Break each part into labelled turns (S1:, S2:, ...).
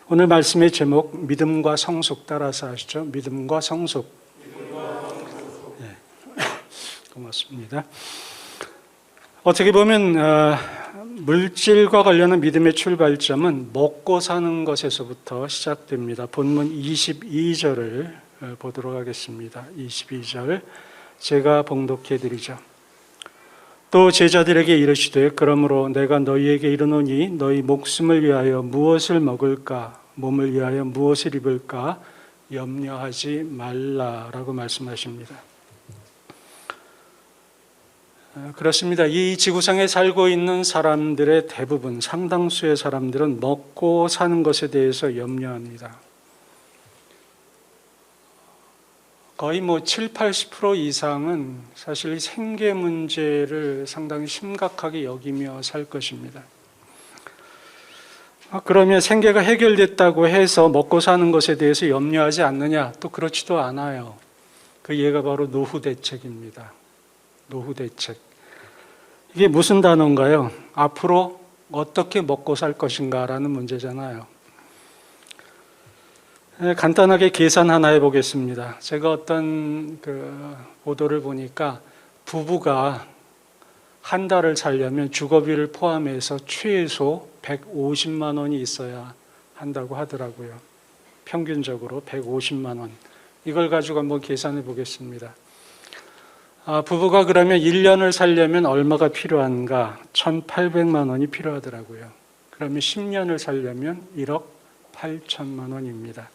S1: 오늘 말씀의 제목 믿음과 성숙 따라서 하시죠. 믿음과 성숙. 네. 고맙습니다. 어떻게 보면 물질과 관련한 믿음의 출발점은 먹고 사는 것에서부터 시작됩니다. 본문 22절을 보도록 하겠습니다. 22절 제가 봉독해 드리죠. 또 제자들에게 이르시되 그러므로 내가 너희에게 이르노니 너희 목숨을 위하여 무엇을 먹을까 몸을 위하여 무엇을 입을까 염려하지 말라라고 말씀하십니다. 그렇습니다. 이 지구상에 살고 있는 사람들의 대부분 상당수의 사람들은 먹고 사는 것에 대해서 염려합니다. 거의 7, 80% 이상은 사실 생계 문제를 상당히 심각하게 여기며 살 것입니다. 그러면 생계가 해결됐다고 해서 먹고 사는 것에 대해서 염려하지 않느냐? 또 그렇지도 않아요. 그 예가 바로 노후 대책입니다. 노후 대책. 이게 무슨 단어인가요? 앞으로 어떻게 먹고 살 것인가라는 문제잖아요. 간단하게 계산 하나 해보겠습니다. 제가 어떤 보도를 보니까 부부가 한 달을 살려면 주거비를 포함해서 최소 150만 원이 있어야 한다고 하더라고요. 평균적으로 150만 원. 이걸 가지고 한번 계산해 보겠습니다. 부부가 그러면 1년을 살려면 얼마가 필요한가? 1,800만 원이 필요하더라고요. 그러면 10년을 살려면 1억 8천만 원입니다.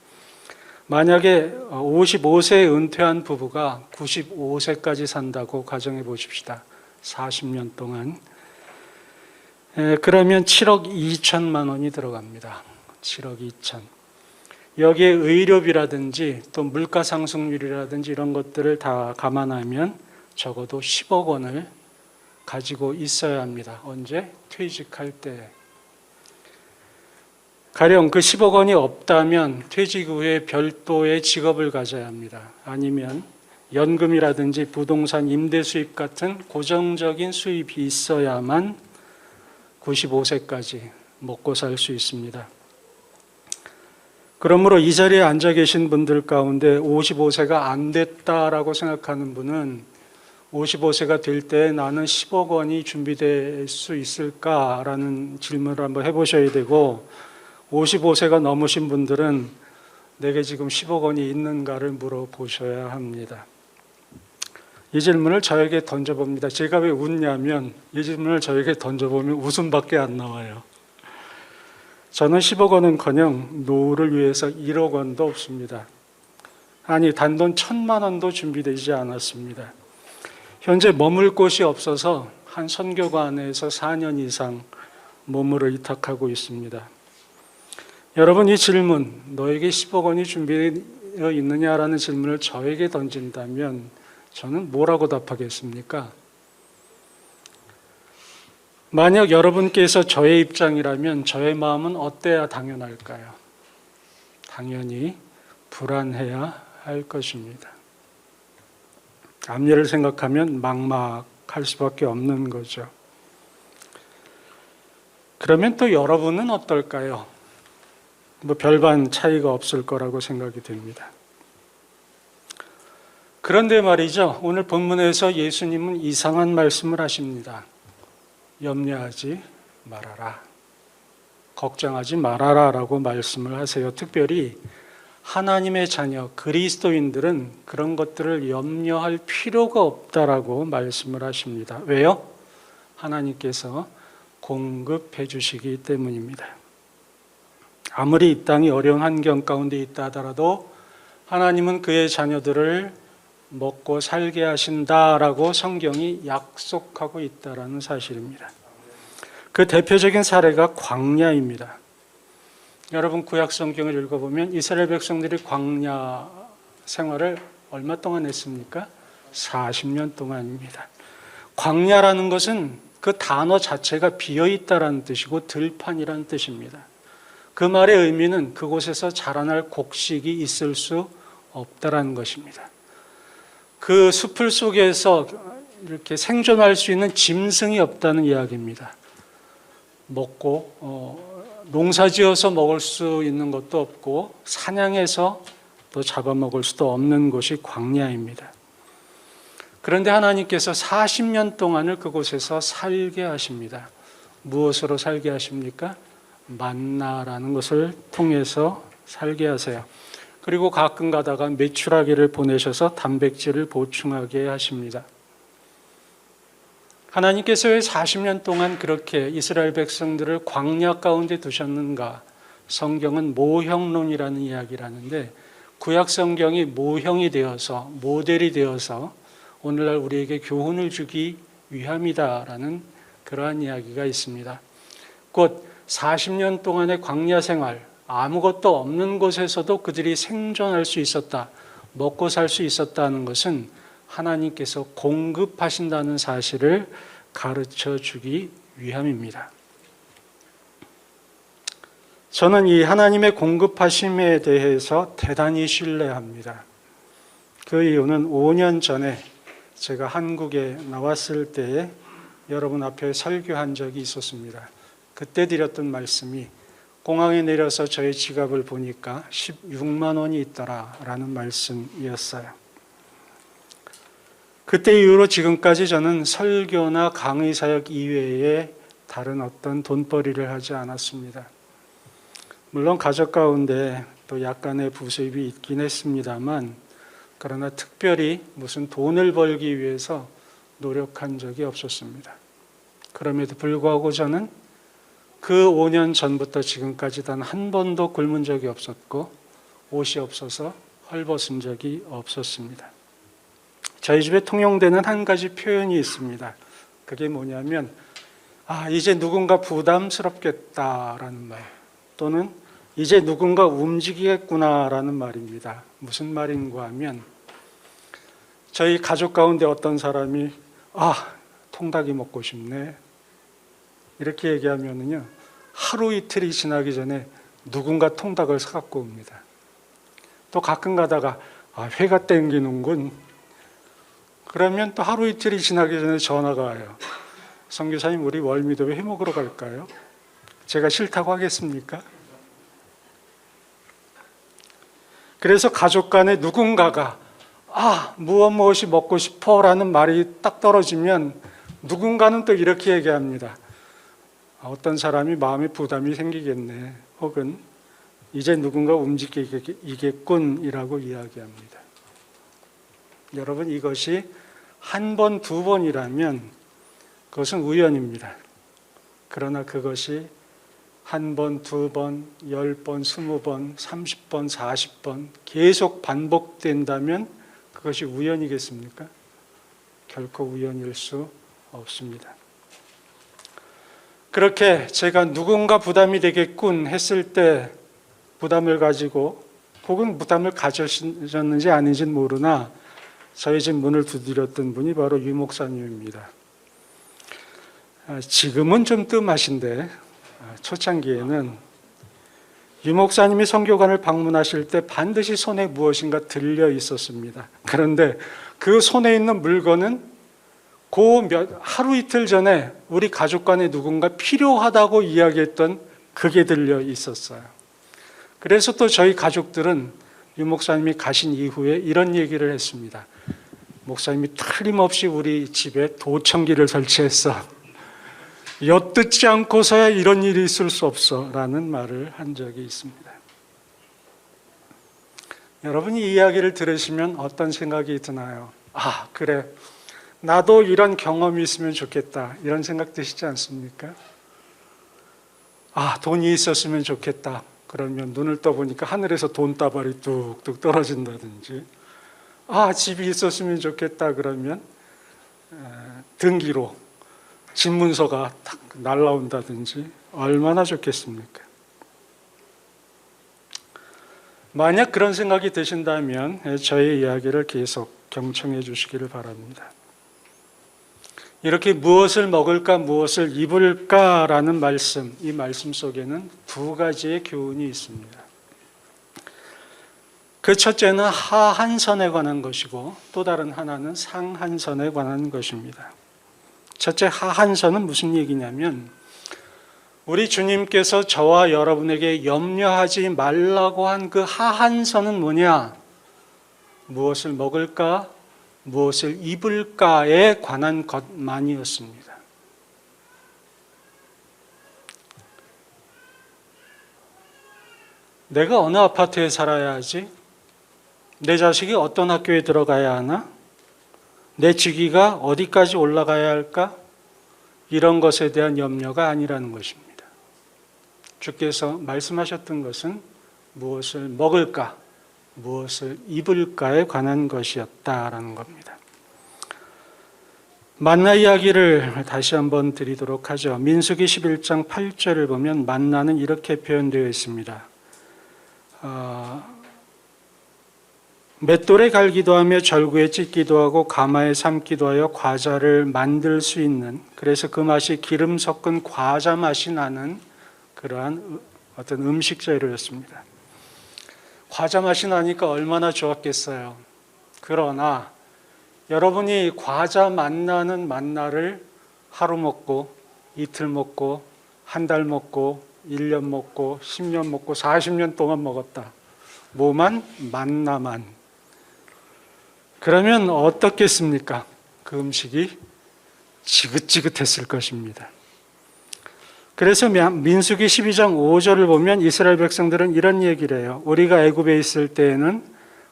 S1: 만약에 55세에 은퇴한 부부가 95세까지 산다고 가정해 보십시다. 40년 동안. 그러면 7억 2천만 원이 들어갑니다. 7억 2천. 여기에 의료비라든지 또 물가 상승률이라든지 이런 것들을 다 감안하면 적어도 10억 원을 가지고 있어야 합니다. 언제? 퇴직할 때. 가령 그 10억 원이 없다면 퇴직 후에 별도의 직업을 가져야 합니다. 아니면 연금이라든지 부동산 임대 수입 같은 고정적인 수입이 있어야만 95세까지 먹고 살 수 있습니다. 그러므로 이 자리에 앉아 계신 분들 가운데 55세가 안 됐다라고 생각하는 분은 55세가 될 때 나는 10억 원이 준비될 수 있을까라는 질문을 한번 해보셔야 되고 55세가 넘으신 분들은 내게 지금 10억 원이 있는가를 물어보셔야 합니다. 이 질문을 저에게 던져봅니다. 제가 왜 웃냐면 이 질문을 저에게 던져보면 웃음밖에 안 나와요. 저는 10억 원은커녕 노후를 위해서 1억 원도 없습니다. 아니 단돈 1,000만 원도 준비되지 않았습니다. 현재 머물 곳이 없어서 한 선교관에서 4년 이상 몸을 의탁하고 있습니다. 여러분 이 질문, 너에게 10억 원이 준비되어 있느냐라는 질문을 저에게 던진다면 저는 뭐라고 답하겠습니까? 만약 여러분께서 저의 입장이라면 저의 마음은 어때야 당연할까요? 당연히 불안해야 할 것입니다. 앞일을 생각하면 막막할 수밖에 없는 거죠. 그러면 또 여러분은 어떨까요? 별반 차이가 없을 거라고 생각이 됩니다. 그런데 말이죠. 오늘 본문에서 예수님은 이상한 말씀을 하십니다. 염려하지 말아라. 걱정하지 말아라 라고 말씀을 하세요. 특별히 하나님의 자녀 그리스도인들은 그런 것들을 염려할 필요가 없다라고 말씀을 하십니다. 왜요? 하나님께서 공급해 주시기 때문입니다. 아무리 이 땅이 어려운 환경 가운데 있다 하더라도 하나님은 그의 자녀들을 먹고 살게 하신다라고 성경이 약속하고 있다라는 사실입니다. 그 대표적인 사례가 광야입니다. 여러분 구약 성경을 읽어보면 이스라엘 백성들이 광야 생활을 얼마 동안 했습니까? 40년 동안입니다. 광야라는 것은 그 단어 자체가 비어있다라는 뜻이고 들판이라는 뜻입니다. 그 말의 의미는 그곳에서 자라날 곡식이 있을 수 없다라는 것입니다. 그 숲을 속에서 이렇게 생존할 수 있는 짐승이 없다는 이야기입니다. 먹고 농사지어서 먹을 수 있는 것도 없고 사냥해서 또 잡아먹을 수도 없는 곳이 광야입니다. 그런데 하나님께서 40년 동안을 그곳에서 살게 하십니다. 무엇으로 살게 하십니까? 만나라는 것을 통해서 살게 하세요. 그리고 가끔 가다가 메추라기를 보내셔서 단백질을 보충하게 하십니다. 하나님께서 왜 40년 동안 그렇게 이스라엘 백성들을 광야 가운데 두셨는가? 성경은 모형론이라는 이야기를 하는데 구약 성경이 모형이 되어서 모델이 되어서 오늘날 우리에게 교훈을 주기 위함이다라는 그러한 이야기가 있습니다. 곧 40년 동안의 광야 생활, 아무것도 없는 곳에서도 그들이 생존할 수 있었다, 먹고 살 수 있었다는 것은 하나님께서 공급하신다는 사실을 가르쳐 주기 위함입니다. 저는 이 하나님의 공급하심에 대해서 대단히 신뢰합니다. 그 이유는 5년 전에 제가 한국에 나왔을 때에 여러분 앞에 설교한 적이 있었습니다. 그때 드렸던 말씀이 공항에 내려서 저의 지갑을 보니까 16만 원이 있더라라는 말씀이었어요. 그때 이후로 지금까지 저는 설교나 강의 사역 이외에 다른 어떤 돈벌이를 하지 않았습니다. 물론 가족 가운데 또 약간의 부수입이 있긴 했습니다만 그러나 특별히 무슨 돈을 벌기 위해서 노력한 적이 없었습니다. 그럼에도 불구하고 저는 그 5년 전부터 지금까지 단 한 번도 굶은 적이 없었고 옷이 없어서 헐벗은 적이 없었습니다. 저희 집에 통용되는 한 가지 표현이 있습니다. 그게 뭐냐면 이제 누군가 부담스럽겠다라는 말 또는 이제 누군가 움직이겠구나라는 말입니다. 무슨 말인가 하면 저희 가족 가운데 어떤 사람이 통닭이 먹고 싶네 이렇게 얘기하면은요 하루 이틀이 지나기 전에 누군가 통닭을 사갖고 옵니다. 또 가끔 가다가 회가 땡기는군. 그러면 또 하루 이틀이 지나기 전에 전화가 와요. 선교사님 우리 월미도에 회 먹으러 갈까요? 제가 싫다고 하겠습니까? 그래서 가족 간에 누군가가 무엇이 먹고 싶어라는 말이 딱 떨어지면 누군가는 또 이렇게 얘기합니다. 어떤 사람이 마음에 부담이 생기겠네. 혹은 이제 누군가 움직이겠군이라고 이야기합니다. 여러분 이것이 한 번, 두 번이라면 그것은 우연입니다. 그러나 그것이 한 번, 두 번, 10번, 20번, 30번, 40번 계속 반복된다면 그것이 우연이겠습니까? 결코 우연일 수 없습니다. 그렇게 제가 누군가 부담이 되겠군 했을 때 부담을 가지고 혹은 부담을 가졌는지 아닌지는 모르나 저희 집 문을 두드렸던 분이 바로 유 목사님입니다. 지금은 좀 뜸하신데 초창기에는 유 목사님이 선교관을 방문하실 때 반드시 손에 무엇인가 들려 있었습니다. 그런데 그 손에 있는 물건은 하루 이틀 전에 우리 가족 간에 누군가 필요하다고 이야기했던 그게 들려 있었어요. 그래서 또 저희 가족들은 유 목사님이 가신 이후에 이런 얘기를 했습니다. 목사님이 틀림없이 우리 집에 도청기를 설치했어. 엿듣지 않고서야 이런 일이 있을 수 없어 라는 말을 한 적이 있습니다. 여러분 이 이야기를 들으시면 어떤 생각이 드나요? 그래 나도 이런 경험이 있으면 좋겠다 이런 생각 드시지 않습니까? 돈이 있었으면 좋겠다 그러면 눈을 떠보니까 하늘에서 돈다발이 뚝뚝 떨어진다든지 집이 있었으면 좋겠다 그러면 등기로 집문서가 탁 날라온다든지 얼마나 좋겠습니까? 만약 그런 생각이 드신다면 저의 이야기를 계속 경청해 주시기를 바랍니다. 이렇게 무엇을 먹을까 무엇을 입을까라는 말씀, 이 말씀 속에는 두 가지의 교훈이 있습니다. 그 첫째는 하한선에 관한 것이고 또 다른 하나는 상한선에 관한 것입니다. 첫째 하한선은 무슨 얘기냐면 우리 주님께서 저와 여러분에게 염려하지 말라고 한 그 하한선은 뭐냐? 무엇을 먹을까? 무엇을 입을까에 관한 것만이었습니다. 내가 어느 아파트에 살아야 하지? 내 자식이 어떤 학교에 들어가야 하나? 내 직위가 어디까지 올라가야 할까? 이런 것에 대한 염려가 아니라는 것입니다. 주께서 말씀하셨던 것은 무엇을 먹을까, 무엇을 입을까에 관한 것이었다라는 겁니다. 만나 이야기를 다시 한번 드리도록 하죠. 민수기 11장 8절을 보면 만나는 이렇게 표현되어 있습니다. 맷돌에 갈기도 하며 절구에 찢기도 하고 가마에 삶기도 하여 과자를 만들 수 있는, 그래서 그 맛이 기름 섞은 과자 맛이 나는 그러한 어떤 음식 재료였습니다. 과자 맛이 나니까 얼마나 좋았겠어요. 그러나 여러분이 과자 맛나는 만나를 하루 먹고 이틀 먹고 한 달 먹고 1년 먹고 10년 먹고 40년 동안 먹었다. 뭐만? 만나만. 그러면 어떻겠습니까? 그 음식이 지긋지긋했을 것입니다. 그래서 민수기 12장 5절을 보면 이스라엘 백성들은 이런 얘기를 해요. 우리가 애굽에 있을 때에는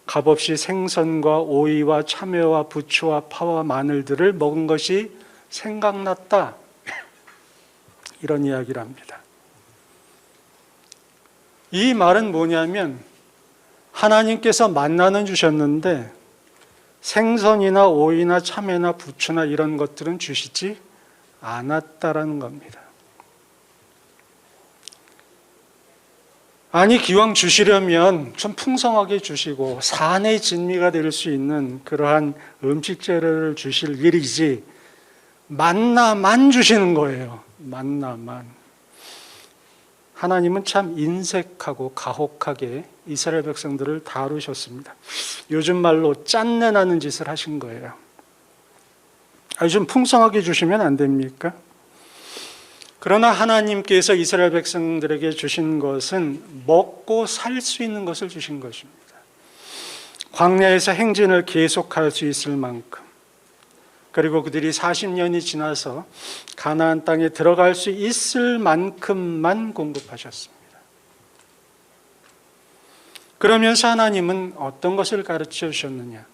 S1: 값없이 생선과 오이와 참외와 부추와 파와 마늘들을 먹은 것이 생각났다. 이런 이야기를 합니다. 이 말은 뭐냐면 하나님께서 만나는 주셨는데 생선이나 오이나 참외나 부추나 이런 것들은 주시지 않았다라는 겁니다. 아니, 기왕 주시려면 좀 풍성하게 주시고 산의 진미가 될 수 있는 그러한 음식 재료를 주실 일이지 만나만 주시는 거예요. 만나만. 하나님은 참 인색하고 가혹하게 이스라엘 백성들을 다루셨습니다. 요즘 말로 짠내 나는 짓을 하신 거예요. 좀 풍성하게 주시면 안 됩니까? 그러나 하나님께서 이스라엘 백성들에게 주신 것은 먹고 살 수 있는 것을 주신 것입니다. 광야에서 행진을 계속할 수 있을 만큼, 그리고 그들이 40년이 지나서 가나안 땅에 들어갈 수 있을 만큼만 공급하셨습니다. 그러면서 하나님은 어떤 것을 가르쳐 주셨느냐?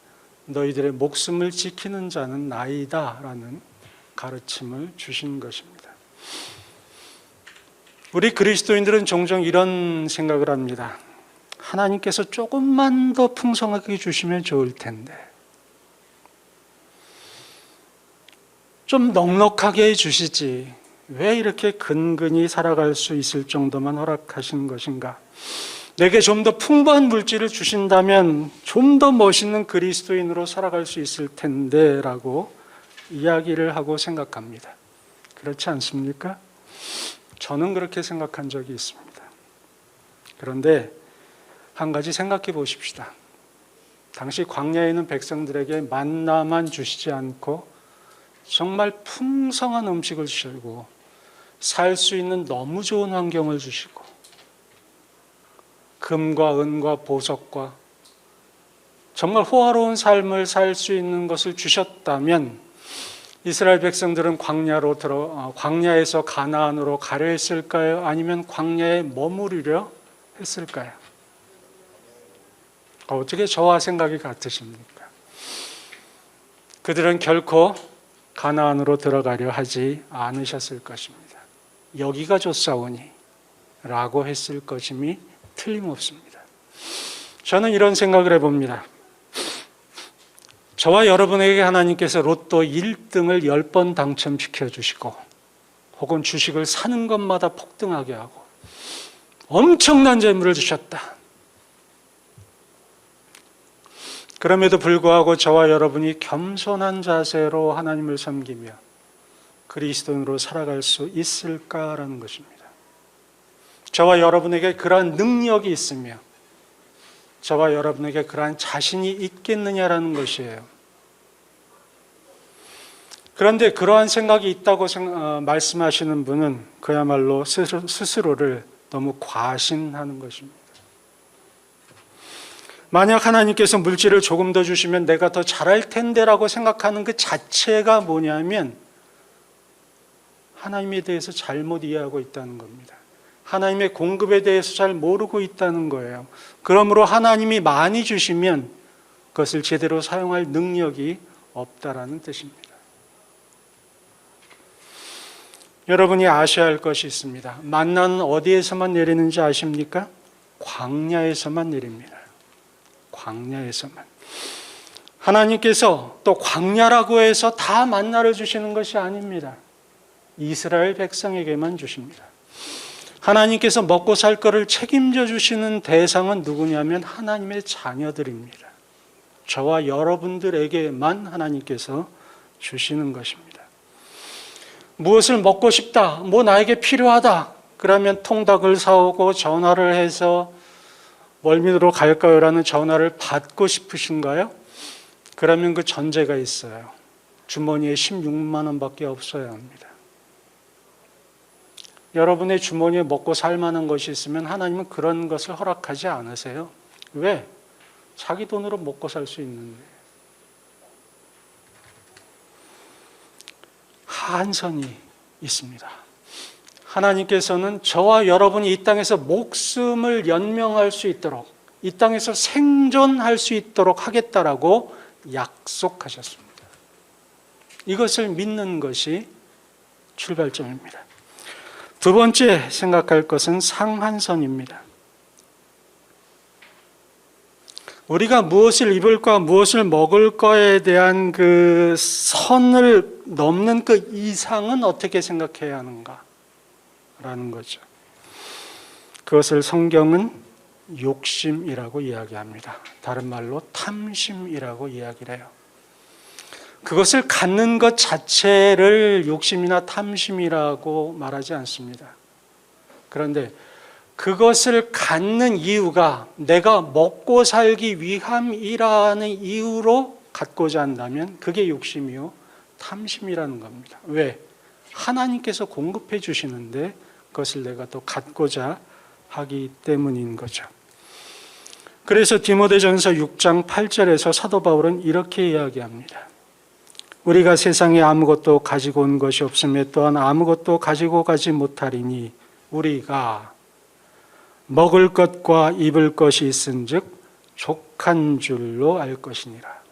S1: 너희들의 목숨을 지키는 자는 나이다 라는 가르침을 주신 것입니다. 우리 그리스도인들은 종종 이런 생각을 합니다. 하나님께서 조금만 더 풍성하게 주시면 좋을 텐데, 좀 넉넉하게 해주시지 왜 이렇게 근근히 살아갈 수 있을 정도만 허락하신 것인가? 내게 좀 더 풍부한 물질을 주신다면 좀 더 멋있는 그리스도인으로 살아갈 수 있을 텐데 라고 이야기를 하고 생각합니다. 그렇지 않습니까? 저는 그렇게 생각한 적이 있습니다. 그런데 한 가지 생각해 보십시다. 당시 광야에 있는 백성들에게 만나만 주시지 않고 정말 풍성한 음식을 주시고 살 수 있는 너무 좋은 환경을 주시고 금과 은과 보석과 정말 호화로운 삶을 살 수 있는 것을 주셨다면 이스라엘 백성들은 광야에서 가나안으로 가려 했을까요? 아니면 광야에 머무르려 했을까요? 어떻게 저와 생각이 같으십니까? 그들은 결코 가나안으로 들어가려 하지 않으셨을 것입니다. 여기가 좋사오니 라고 했을 것임이 틀림없습니다. 저는 이런 생각을 해봅니다. 저와 여러분에게 하나님께서 로또 1등을 10번 당첨시켜 주시고 혹은 주식을 사는 것마다 폭등하게 하고 엄청난 재물을 주셨다. 그럼에도 불구하고 저와 여러분이 겸손한 자세로 하나님을 섬기며 그리스도인으로 살아갈 수 있을까라는 것입니다. 저와 여러분에게 그러한 능력이 있으며 저와 여러분에게 그러한 자신이 있겠느냐라는 것이에요. 그런데 그러한 생각이 있다고 말씀하시는 분은 그야말로 스스로를 너무 과신하는 것입니다. 만약 하나님께서 물질을 조금 더 주시면 내가 더 잘할 텐데라고 생각하는 그 자체가 뭐냐면 하나님에 대해서 잘못 이해하고 있다는 겁니다. 하나님의 공급에 대해서 잘 모르고 있다는 거예요. 그러므로 하나님이 많이 주시면 그것을 제대로 사용할 능력이 없다라는 뜻입니다. 여러분이 아셔야 할 것이 있습니다. 만나는 어디에서만 내리는지 아십니까? 광야에서만 내립니다. 광야에서만. 하나님께서 또 광야라고 해서 다 만나를 주시는 것이 아닙니다. 이스라엘 백성에게만 주십니다. 하나님께서 먹고 살 것을 책임져 주시는 대상은 누구냐면 하나님의 자녀들입니다. 저와 여러분들에게만 하나님께서 주시는 것입니다. 무엇을 먹고 싶다, 뭐 나에게 필요하다, 그러면 통닭을 사오고 전화를 해서 멀미로 갈까요? 라는 전화를 받고 싶으신가요? 그러면 그 전제가 있어요. 주머니에 16만 원밖에 없어야 합니다. 여러분의 주머니에 먹고 살 만한 것이 있으면 하나님은 그런 것을 허락하지 않으세요. 왜? 자기 돈으로 먹고 살 수 있는데. 한선이 있습니다. 하나님께서는 저와 여러분이 이 땅에서 목숨을 연명할 수 있도록, 이 땅에서 생존할 수 있도록 하겠다라고 약속하셨습니다. 이것을 믿는 것이 출발점입니다. 두 번째 생각할 것은 상한선입니다. 우리가 무엇을 입을까, 무엇을 먹을 거에 대한 그 선을 넘는 그 이상은 어떻게 생각해야 하는가? 라는 거죠. 그것을 성경은 욕심이라고 이야기합니다. 다른 말로 탐심이라고 이야기를 해요. 그것을 갖는 것 자체를 욕심이나 탐심이라고 말하지 않습니다. 그런데 그것을 갖는 이유가 내가 먹고 살기 위함이라는 이유로 갖고자 한다면 그게 욕심이요, 탐심이라는 겁니다. 왜? 하나님께서 공급해 주시는데 그것을 내가 또 갖고자 하기 때문인 거죠. 그래서 디모데전서 6장 8절에서 사도 바울은 이렇게 이야기합니다. 우리가 세상에 아무것도 가지고 온 것이 없으며 또한 아무것도 가지고 가지 못하리니 우리가 먹을 것과 입을 것이 있은즉 족한 줄로 알 것이니라.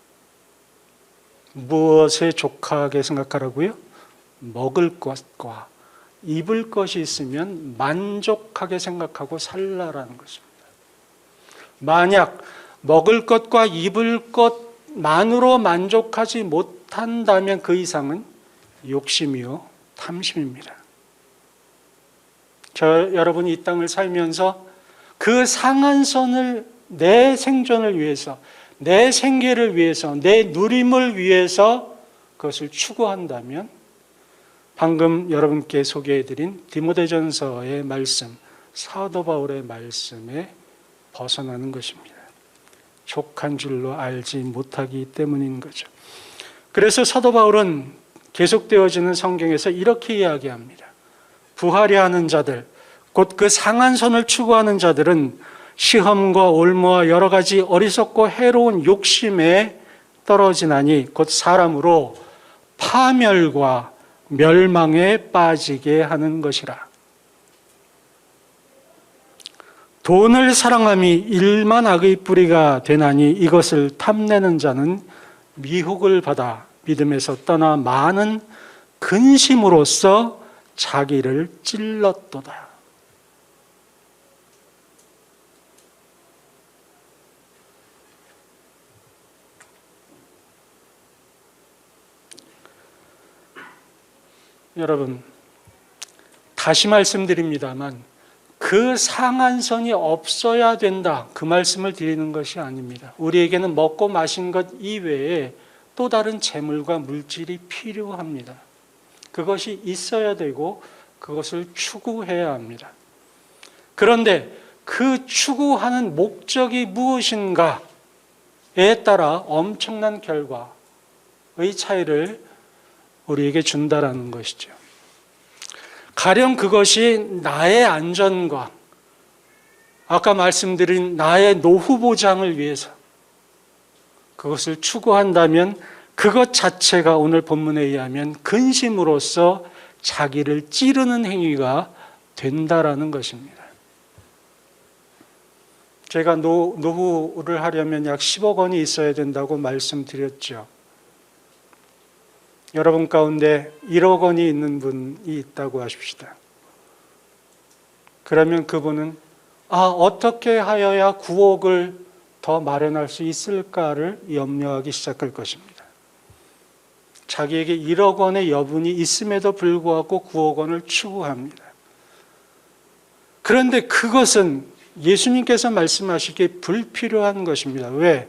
S1: 무엇에 족하게 생각하라고요? 먹을 것과 입을 것이 있으면 만족하게 생각하고 살라라는 것입니다. 만약 먹을 것과 입을 것만으로 만족하지 못한다면 그 이상은 욕심이요, 탐심입니다. 여러분이 이 땅을 살면서 그 상한선을 내 생존을 위해서, 내 생계를 위해서, 내 누림을 위해서 그것을 추구한다면 방금 여러분께 소개해드린 디모데전서의 말씀, 사도 바울의 말씀에 벗어나는 것입니다. 족한 줄로 알지 못하기 때문인 거죠. 그래서 사도 바울은 계속되어지는 성경에서 이렇게 이야기합니다. 부하려 하는 자들, 곧 그 상한선을 추구하는 자들은 시험과 올무와 여러 가지 어리석고 해로운 욕심에 떨어지나니 곧 사람으로 파멸과 멸망에 빠지게 하는 것이라. 돈을 사랑함이 일만 악의 뿌리가 되나니 이것을 탐내는 자는 미혹을 받아 믿음에서 떠나 많은 근심으로써 자기를 찔렀도다. 여러분, 다시 말씀드립니다만 그 상한선이 없어야 된다, 그 말씀을 드리는 것이 아닙니다. 우리에게는 먹고 마신 것 이외에 또 다른 재물과 물질이 필요합니다. 그것이 있어야 되고 그것을 추구해야 합니다. 그런데 그 추구하는 목적이 무엇인가에 따라 엄청난 결과의 차이를 우리에게 준다라는 것이죠. 가령 그것이 나의 안전과 아까 말씀드린 나의 노후 보장을 위해서 그것을 추구한다면 그것 자체가 오늘 본문에 의하면 근심으로써 자기를 찌르는 행위가 된다라는 것입니다. 제가 노후를 하려면 약 10억 원이 있어야 된다고 말씀드렸죠. 여러분 가운데 1억 원이 있는 분이 있다고 하십시다. 그러면 그분은 어떻게 하여야 9억을 더 마련할 수 있을까를 염려하기 시작할 것입니다. 자기에게 1억 원의 여분이 있음에도 불구하고 9억 원을 추구합니다. 그런데 그것은 예수님께서 말씀하시기에 불필요한 것입니다. 왜?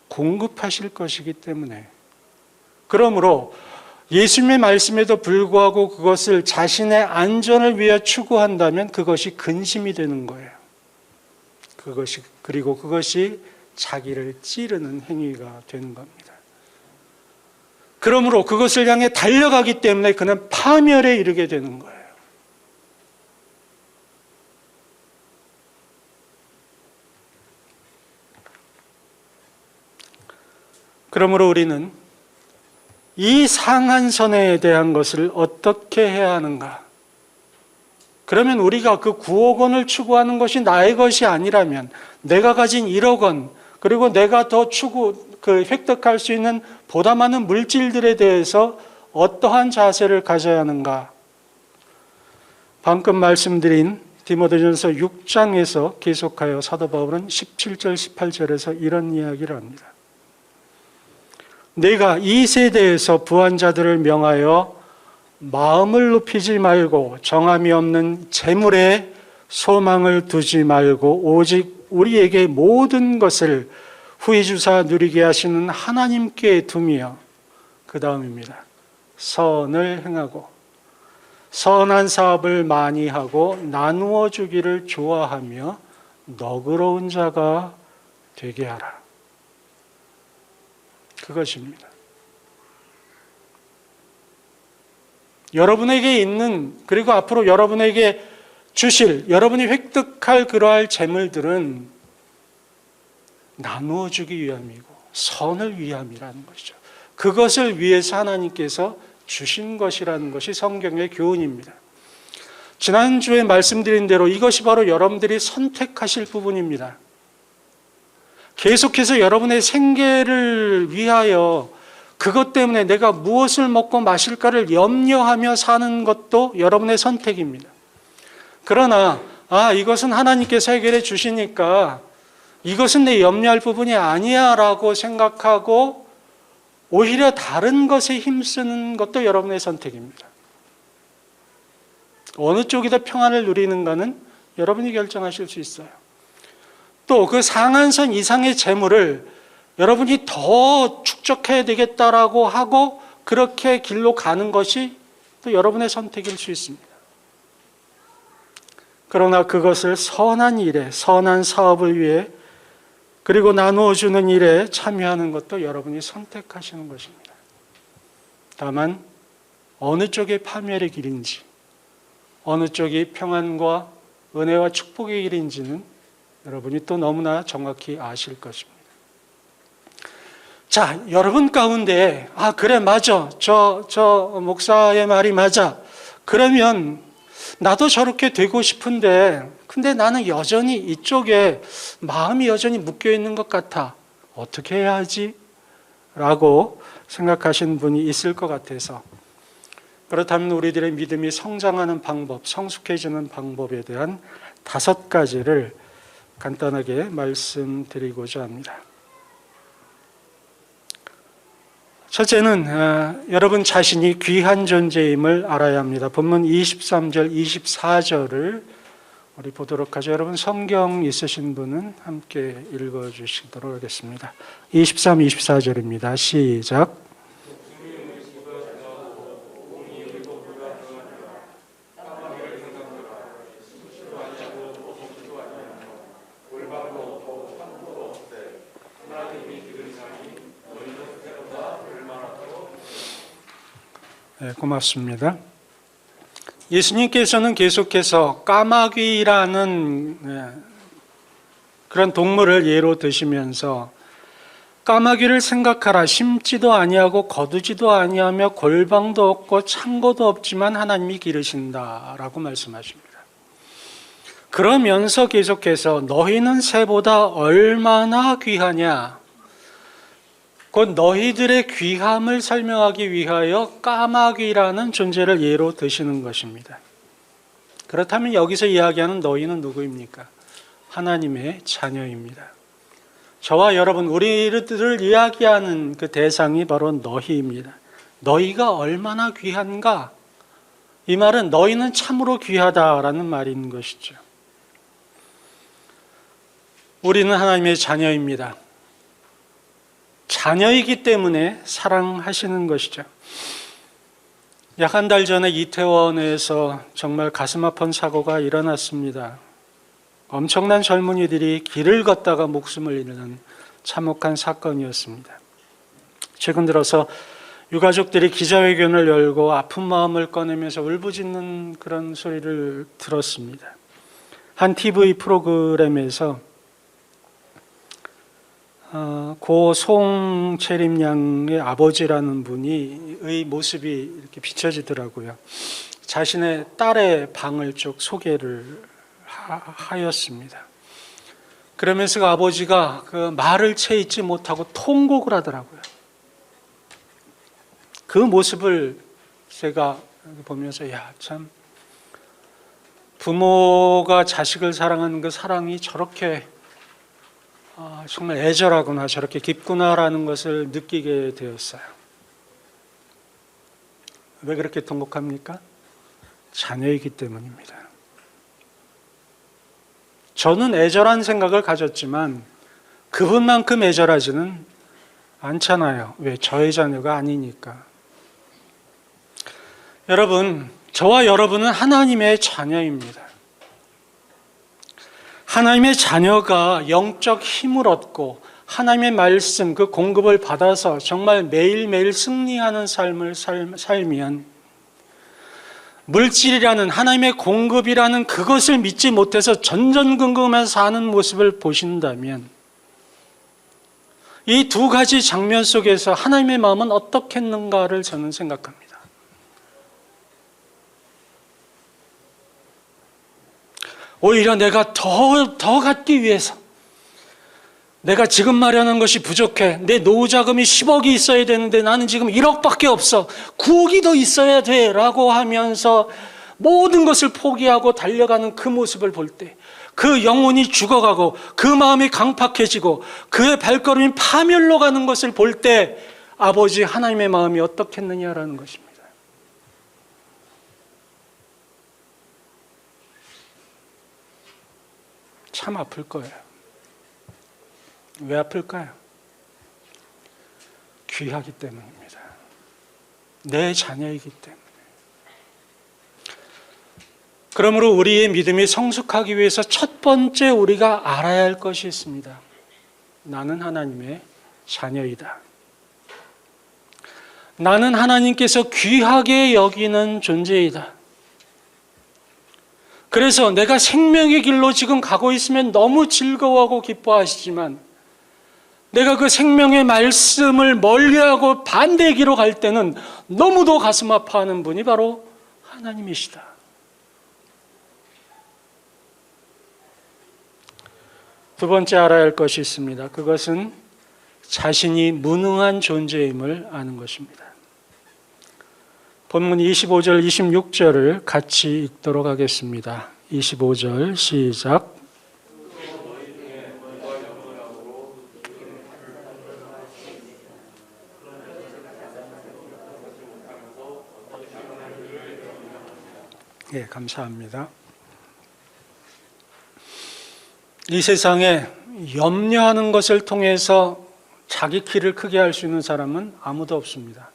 S1: 공급하실 것이기 때문에. 그러므로 예수님의 말씀에도 불구하고 그것을 자신의 안전을 위해 추구한다면 그것이 근심이 되는 거예요. 그리고 그것이 자기를 찌르는 행위가 되는 겁니다. 그러므로 그것을 향해 달려가기 때문에 그는 파멸에 이르게 되는 거예요. 그러므로 우리는 이 상한선에 대한 것을 어떻게 해야 하는가? 그러면 우리가 그 9억 원을 추구하는 것이 나의 것이 아니라면 내가 가진 1억 원 그리고 내가 더 획득할 수 있는 보다 많은 물질들에 대해서 어떠한 자세를 가져야 하는가? 방금 말씀드린 디모데전서 6장에서 계속하여 사도 바울은 17절 18절에서 이런 이야기를 합니다. 내가 이 세대에서 부한 자들을 명하여 마음을 높이지 말고 정함이 없는 재물에 소망을 두지 말고 오직 우리에게 모든 것을 후히 주사 누리게 하시는 하나님께 두며 그 다음입니다. 선을 행하고 선한 사업을 많이 하고 나누어 주기를 좋아하며 너그러운 자가 되게 하라. 그것입니다. 여러분에게 있는 그리고 앞으로 여러분에게 주실 여러분이 획득할 그러할 재물들은 나누어 주기 위함이고 선을 위함이라는 것이죠. 그것을 위해서 하나님께서 주신 것이라는 것이 성경의 교훈입니다. 지난주에 말씀드린 대로 이것이 바로 여러분들이 선택하실 부분입니다. 계속해서 여러분의 생계를 위하여 그것 때문에 내가 무엇을 먹고 마실까를 염려하며 사는 것도 여러분의 선택입니다. 그러나 이것은 하나님께서 해결해 주시니까 이것은 내 염려할 부분이 아니야 라고 생각하고 오히려 다른 것에 힘쓰는 것도 여러분의 선택입니다. 어느 쪽이 더 평안을 누리는가는 여러분이 결정하실 수 있어요. 또 그 상한선 이상의 재물을 여러분이 더 축적해야 되겠다라고 하고 그렇게 길로 가는 것이 또 여러분의 선택일 수 있습니다. 그러나 그것을 선한 일에, 선한 사업을 위해 그리고 나누어 주는 일에 참여하는 것도 여러분이 선택하시는 것입니다. 다만 어느 쪽의 파멸의 길인지, 어느 쪽이 평안과 은혜와 축복의 길인지는 여러분이 또 너무나 정확히 아실 것입니다. 자, 여러분 가운데 그래 맞아. 저 목사의 말이 맞아. 그러면 나도 저렇게 되고 싶은데 근데 나는 여전히 이쪽에 마음이 여전히 묶여 있는 것 같아. 어떻게 해야 하지? 라고 생각하시는 분이 있을 것 같아서 그렇다면 우리들의 믿음이 성장하는 방법, 성숙해지는 방법에 대한 5가지를 간단하게 말씀드리고자 합니다. 첫째는 여러분 자신이 귀한 존재임을 알아야 합니다. 본문 23절, 24절을 우리 보도록 하죠. 여러분 성경 있으신 분은 함께 읽어주시도록 하겠습니다. 23, 24절입니다. 시작. 네, 고맙습니다. 예수님께서는 계속해서 까마귀라는 그런 동물을 예로 드시면서 까마귀를 생각하라. 심지도 아니하고 거두지도 아니하며 골방도 없고 창고도 없지만 하나님이 기르신다라고 말씀하십니다. 그러면서 계속해서 너희는 새보다 얼마나 귀하냐. 곧 너희들의 귀함을 설명하기 위하여 까마귀라는 존재를 예로 드시는 것입니다. 그렇다면 여기서 이야기하는 너희는 누구입니까? 하나님의 자녀입니다. 저와 여러분, 우리들을 이야기하는 그 대상이 바로 너희입니다. 너희가 얼마나 귀한가? 이 말은 너희는 참으로 귀하다라는 말인 것이죠. 우리는 하나님의 자녀입니다. 자녀이기 때문에 사랑하시는 것이죠. 약 한 달 전에 이태원에서 정말 가슴 아픈 사고가 일어났습니다. 엄청난 젊은이들이 길을 걷다가 목숨을 잃는 참혹한 사건이었습니다. 최근 들어서 유가족들이 기자회견을 열고 아픈 마음을 꺼내면서 울부짖는 그런 소리를 들었습니다. 한 TV 프로그램에서 고 송채림 양의 아버지라는 분의 모습이 이렇게 비춰지더라고요. 자신의 딸의 방을 쭉 소개를 하였습니다. 그러면서 그 아버지가 그 말을 채 잊지 못하고 통곡을 하더라고요. 그 모습을 제가 보면서 참 부모가 자식을 사랑하는 그 사랑이 저렇게 정말 애절하구나, 저렇게 깊구나라는 것을 느끼게 되었어요. 왜 그렇게 통곡합니까? 자녀이기 때문입니다. 저는 애절한 생각을 가졌지만 그분만큼 애절하지는 않잖아요. 왜? 저의 자녀가 아니니까. 여러분, 저와 여러분은 하나님의 자녀입니다. 하나님의 자녀가 영적 힘을 얻고 하나님의 말씀, 그 공급을 받아서 정말 매일매일 승리하는 삶을 살면 물질이라는 하나님의 공급이라는 그것을 믿지 못해서 전전긍긍하면서 사는 모습을 보신다면 이 두 가지 장면 속에서 하나님의 마음은 어떻겠는가를 저는 생각합니다. 오히려 내가 더 갖기 위해서 내가 지금 마련한 것이 부족해. 내 노후 자금이 10억이 있어야 되는데 나는 지금 1억밖에 없어. 9억이 더 있어야 돼 라고 하면서 모든 것을 포기하고 달려가는 그 모습을 볼 때 그 영혼이 죽어가고 그 마음이 강팍해지고 그의 발걸음이 파멸로 가는 것을 볼 때 아버지 하나님의 마음이 어떻겠느냐라는 것입니다. 참 아플 거예요. 왜 아플까요? 귀하기 때문입니다. 내 자녀이기 때문에. 그러므로 우리의 믿음이 성숙하기 위해서 첫 번째 우리가 알아야 할 것이 있습니다. 나는 하나님의 자녀이다. 나는 하나님께서 귀하게 여기는 존재이다. 그래서 내가 생명의 길로 지금 가고 있으면 너무 즐거워하고 기뻐하시지만 내가 그 생명의 말씀을 멀리하고 반대의 길로 갈 때는 너무도 가슴 아파하는 분이 바로 하나님이시다. 두 번째 알아야 할 것이 있습니다. 그것은 자신이 무능한 존재임을 아는 것입니다. 본문 25절, 26절을 같이 읽도록 하겠습니다. 25절 시작. 예, 감사합니다. 이 세상에 염려하는 것을 통해서 자기 키를 크게 할 수 있는 사람은 아무도 없습니다.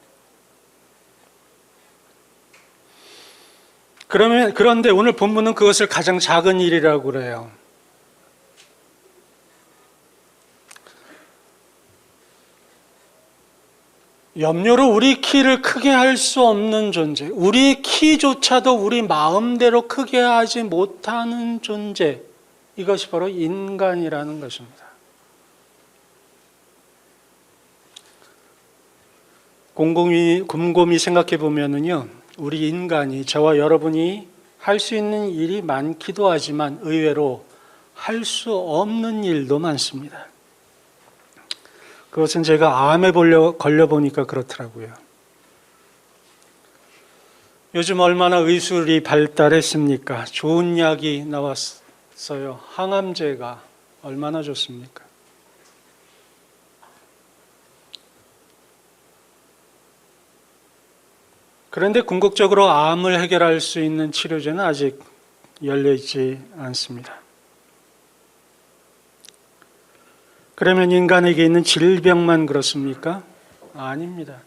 S1: 그런데 오늘 본문은 그것을 가장 작은 일이라고 그래요. 염려로 우리 키를 크게 할 수 없는 존재, 우리 키조차도 우리 마음대로 크게 하지 못하는 존재, 이것이 바로 인간이라는 것입니다. 곰곰이 생각해 보면은요, 우리 인간이, 저와 여러분이 할 수 있는 일이 많기도 하지만 의외로 할 수 없는 일도 많습니다. 그것은 제가 암에 걸려보니까 그렇더라고요. 요즘 얼마나 의술이 발달했습니까? 좋은 약이 나왔어요. 항암제가 얼마나 좋습니까? 그런데 궁극적으로 암을 해결할 수 있는 치료제는 아직 열려있지 않습니다. 그러면 인간에게 있는 질병만 그렇습니까? 아닙니다.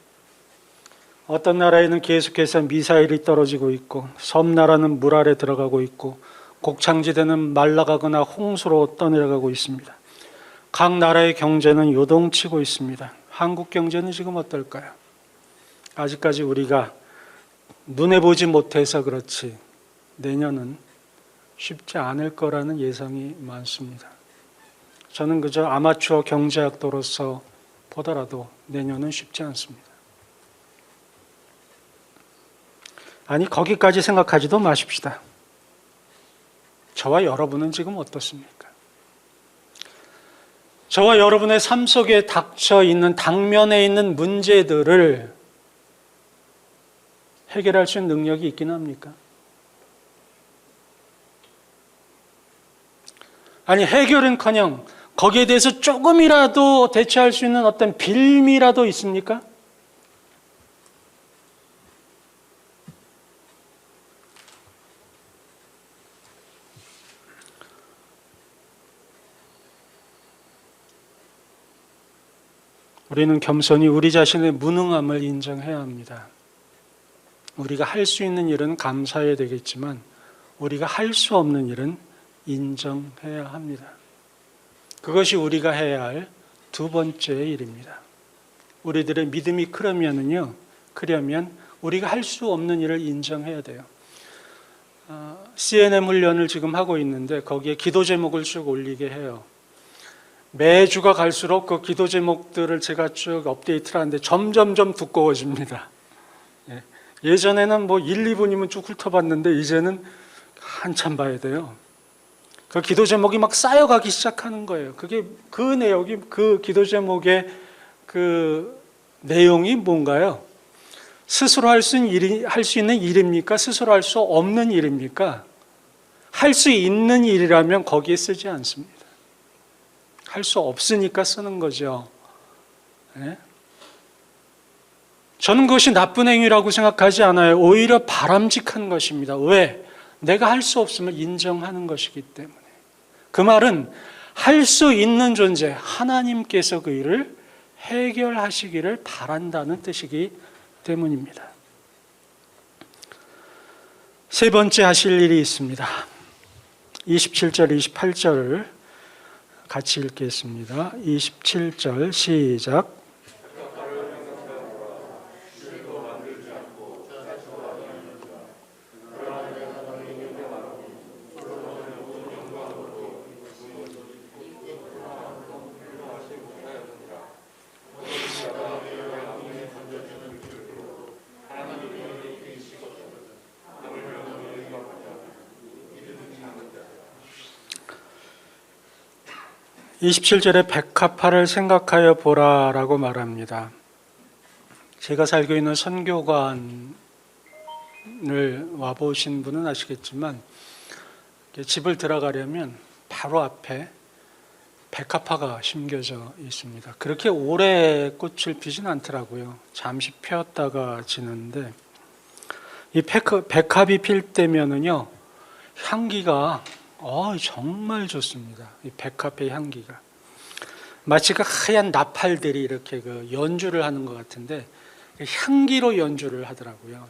S1: 어떤 나라에는 계속해서 미사일이 떨어지고 있고, 섬나라는 물 아래 들어가고 있고, 곡창지대는 말라가거나 홍수로 떠내려가고 있습니다. 각 나라의 경제는 요동치고 있습니다. 한국 경제는 지금 어떨까요? 아직까지 우리가 눈에 보지 못해서 그렇지 내년은 쉽지 않을 거라는 예상이 많습니다. 저는 그저 아마추어 경제학도로서 보더라도 내년은 쉽지 않습니다. 아니, 거기까지 생각하지도 마십시다. 저와 여러분은 지금 어떻습니까? 저와 여러분의 삶 속에 닥쳐 있는, 당면에 있는 문제들을 해결할 수 있는 능력이 있긴 합니까? 아니, 해결은커녕 거기에 대해서 조금이라도 대처할 수 있는 어떤 빌미라도 있습니까? 우리는 겸손히 우리 자신의 무능함을 인정해야 합니다. 우리가 할 수 있는 일은 감사해야 되겠지만 우리가 할 수 없는 일은 인정해야 합니다. 그것이 우리가 해야 할 두 번째 일입니다. 우리들의 믿음이 크려면 우리가 할 수 없는 일을 인정해야 돼요. CNN 훈련을 지금 하고 있는데 거기에 기도 제목을 쭉 올리게 해요. 매주가 갈수록 그 기도 제목들을 제가 쭉 업데이트를 하는데 점점점 두꺼워집니다. 예전에는 뭐 1, 2분이면 쭉 훑어봤는데 이제는 한참 봐야 돼요. 그 기도 제목이 막 쌓여가기 시작하는 거예요. 그게 그 내용이, 그 기도 제목의 그 내용이 뭔가요? 스스로 할 수 있는 일입니까? 스스로 할 수 없는 일입니까? 할 수 있는 일이라면 거기에 쓰지 않습니다. 할 수 없으니까 쓰는 거죠. 네? 저는 그것이 나쁜 행위라고 생각하지 않아요. 오히려 바람직한 것입니다. 왜? 내가 할 수 없음을 인정하는 것이기 때문에. 그 말은 할 수 있는 존재, 하나님께서 그 일을 해결하시기를 바란다는 뜻이기 때문입니다. 세 번째 하실 일이 있습니다. 27절, 28절을 같이 읽겠습니다. 27절 시작. (27절에) 백합화를 생각하여 보라라고 말합니다. 제가 살고 있는 선교관을 와보신 분은 아시겠지만 집을 들어가려면 바로 앞에 백합화가 심겨져 있습니다. 그렇게 오래 꽃을 피진 않더라고요. 잠시 폈다가 지는데 이 백합이 필 때면은요 향기가 정말 좋습니다. 이 백합의 향기가 마치 그 하얀 나팔들이 이렇게 그 연주를 하는 것 같은데 향기로 연주를 하더라고요.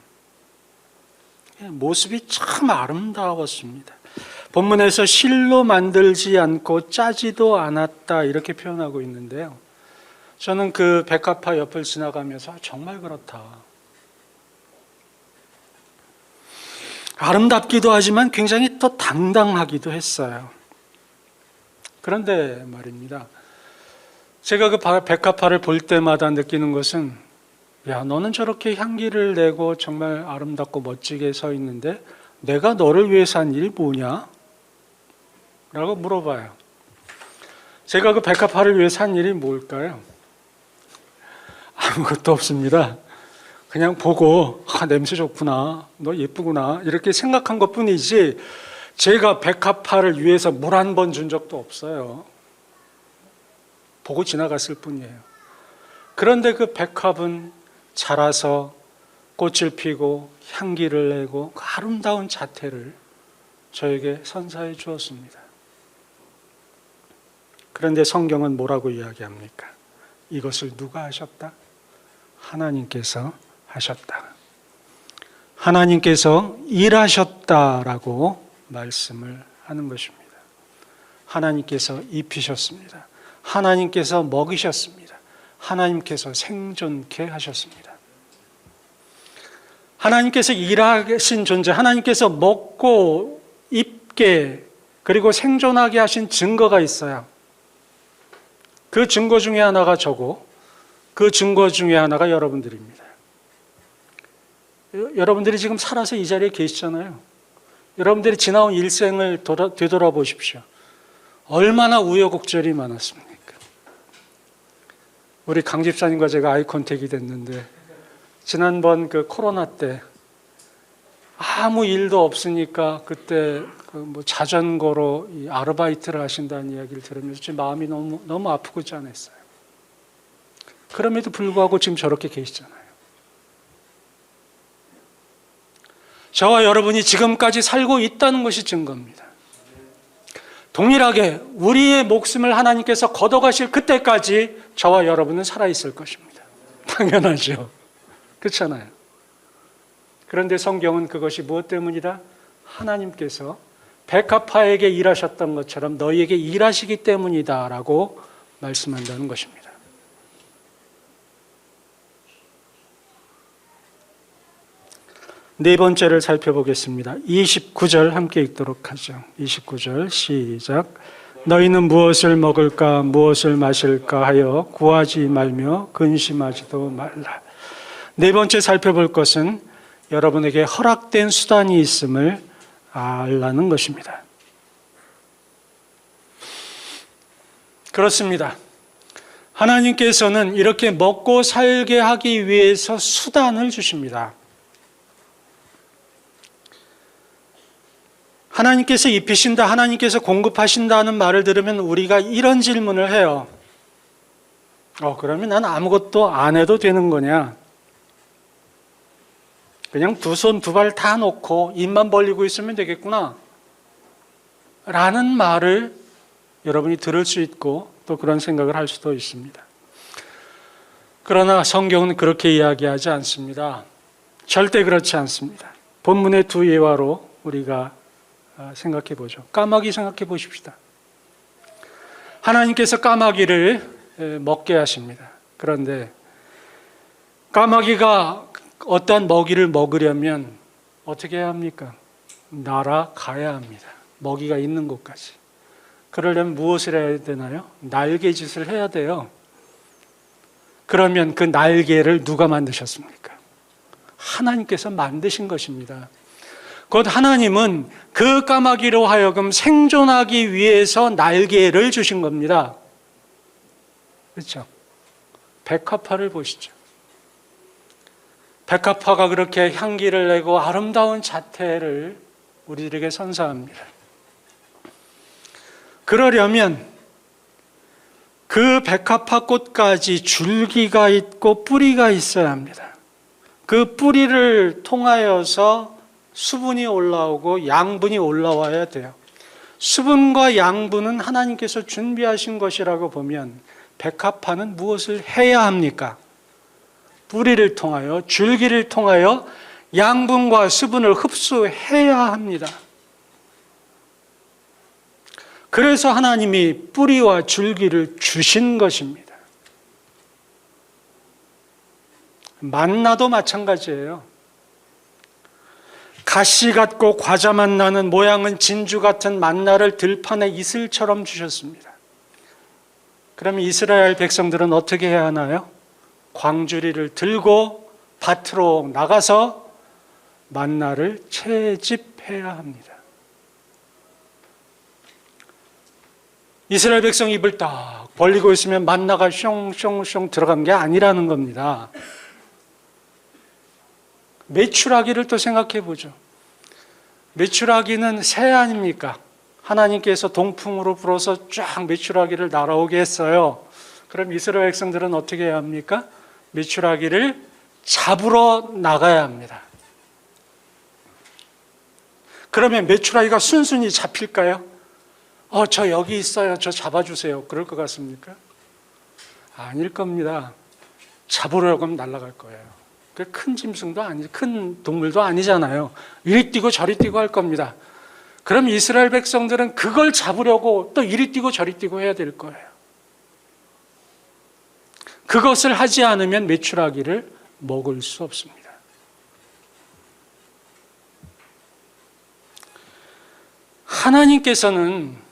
S1: 모습이 참 아름다웠습니다. 본문에서 실로 만들지 않고 짜지도 않았다 이렇게 표현하고 있는데요. 저는 그 백합화 옆을 지나가면서 정말 그렇다. 아름답기도 하지만 굉장히 또 당당하기도 했어요. 그런데 말입니다. 제가 그 백합화를 볼 때마다 느끼는 것은, 야, 너는 저렇게 향기를 내고 정말 아름답고 멋지게 서 있는데 내가 너를 위해서 한 일이 뭐냐? 라고 물어봐요. 제가 그 백합화를 위해서 한 일이 뭘까요? 아무것도 없습니다. 그냥 보고 냄새 좋구나, 너 예쁘구나 이렇게 생각한 것뿐이지 제가 백합화를 위해서 물 한 번 준 적도 없어요. 보고 지나갔을 뿐이에요. 그런데 그 백합은 자라서 꽃을 피고 향기를 내고 그 아름다운 자태를 저에게 선사해 주었습니다. 그런데 성경은 뭐라고 이야기합니까? 이것을 누가 하셨다? 하나님께서 하셨다. 하나님께서 일하셨다라고 말씀을 하는 것입니다. 하나님께서 입히셨습니다. 하나님께서 먹이셨습니다. 하나님께서 생존케 하셨습니다. 하나님께서 일하신 존재, 하나님께서 먹고 입게 그리고 생존하게 하신 증거가 있어요. 그 증거 중에 하나가 저고 그 증거 중에 하나가 여러분들입니다. 여러분들이 지금 살아서 이 자리에 계시잖아요. 여러분들이 지나온 일생을 되돌아보십시오. 얼마나 우여곡절이 많았습니까? 우리 강 집사님과 제가 아이 컨택이 됐는데 지난번 그 코로나 때 아무 일도 없으니까 그때 그 자전거로 이 아르바이트를 하신다는 이야기를 들으면서 제 마음이 너무 아프고 짠했어요. 그럼에도 불구하고 지금 저렇게 계시잖아요. 저와 여러분이 지금까지 살고 있다는 것이 증거입니다. 동일하게 우리의 목숨을 하나님께서 걷어가실 그때까지 저와 여러분은 살아있을 것입니다. 당연하죠. 그렇잖아요. 그런데 성경은 그것이 무엇 때문이다? 하나님께서 백합화에게 일하셨던 것처럼 너희에게 일하시기 때문이다 라고 말씀한다는 것입니다. 네 번째를 살펴보겠습니다. 29절 함께 읽도록 하죠. 29절 시작. 너희는 무엇을 먹을까 무엇을 마실까 하여 구하지 말며 근심하지도 말라. 네 번째 살펴볼 것은 여러분에게 허락된 수단이 있음을 알라는 것입니다. 그렇습니다. 하나님께서는 이렇게 먹고 살게 하기 위해서 수단을 주십니다. 하나님께서 입히신다, 하나님께서 공급하신다는 말을 들으면 우리가 이런 질문을 해요. 그러면 난 아무것도 안 해도 되는 거냐? 그냥 두 손 두 발 다 놓고 입만 벌리고 있으면 되겠구나 라는 말을 여러분이 들을 수 있고 또 그런 생각을 할 수도 있습니다. 그러나 성경은 그렇게 이야기하지 않습니다. 절대 그렇지 않습니다. 본문의 두 예화로 우리가 생각해 보죠. 까마귀 생각해 보십시다. 하나님께서 까마귀를 먹게 하십니다. 그런데 까마귀가 어떠한 먹이를 먹으려면 어떻게 해야 합니까? 날아가야 합니다. 먹이가 있는 곳까지. 그러려면 무엇을 해야 되나요? 날개짓을 해야 돼요. 그러면 그 날개를 누가 만드셨습니까? 하나님께서 만드신 것입니다. 곧 하나님은 그 까마귀로 하여금 생존하기 위해서 날개를 주신 겁니다. 그렇죠? 백합화를 보시죠. 백합화가 그렇게 향기를 내고 아름다운 자태를 우리들에게 선사합니다. 그러려면 그 백합화 꽃까지 줄기가 있고 뿌리가 있어야 합니다. 그 뿌리를 통하여서 수분이 올라오고 양분이 올라와야 돼요. 수분과 양분은 하나님께서 준비하신 것이라고 보면 백합화는 무엇을 해야 합니까? 뿌리를 통하여 줄기를 통하여 양분과 수분을 흡수해야 합니다. 그래서 하나님이 뿌리와 줄기를 주신 것입니다. 만나도 마찬가지예요. 가시 같고 과자만 나는 모양은 진주 같은 만나를 들판에 이슬처럼 주셨습니다. 그러면 이스라엘 백성들은 어떻게 해야 하나요? 광주리를 들고 밭으로 나가서 만나를 채집해야 합니다. 이스라엘 백성이 입을 딱 벌리고 있으면 만나가 숑숑숑 들어간 게 아니라는 겁니다. 메추라기를 또 생각해 보죠. 메추라기는 새 아닙니까? 하나님께서 동풍으로 불어서 쫙 메추라기를 날아오게 했어요. 그럼 이스라엘 백성들은 어떻게 해야 합니까? 메추라기를 잡으러 나가야 합니다. 그러면 메추라기가 순순히 잡힐까요? 저 여기 있어요. 저 잡아주세요. 그럴 것 같습니까? 아닐 겁니다. 잡으려고 하면 날아갈 거예요. 큰 짐승도 큰 동물도 아니잖아요. 이리 뛰고 저리 뛰고 할 겁니다. 그럼 이스라엘 백성들은 그걸 잡으려고 또 이리 뛰고 저리 뛰고 해야 될 거예요. 그것을 하지 않으면 메추라기를 먹을 수 없습니다. 하나님께서는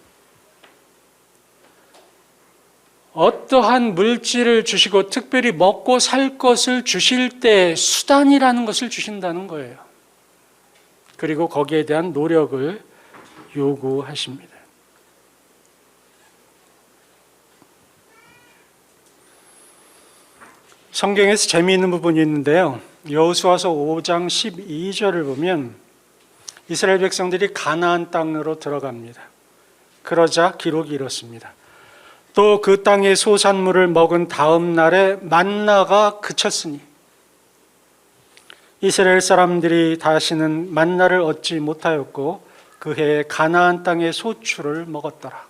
S1: 어떠한 물질을 주시고 특별히 먹고 살 것을 주실 때 수단이라는 것을 주신다는 거예요. 그리고 거기에 대한 노력을 요구하십니다. 성경에서 재미있는 부분이 있는데요. 여호수아서 5장 12절을 보면 이스라엘 백성들이 가나안 땅으로 들어갑니다. 그러자 기록이 이렇습니다. 또 그 땅의 소산물을 먹은 다음 날에 만나가 그쳤으니 이스라엘 사람들이 다시는 만나를 얻지 못하였고 그 해에 가나안 땅의 소출을 먹었더라.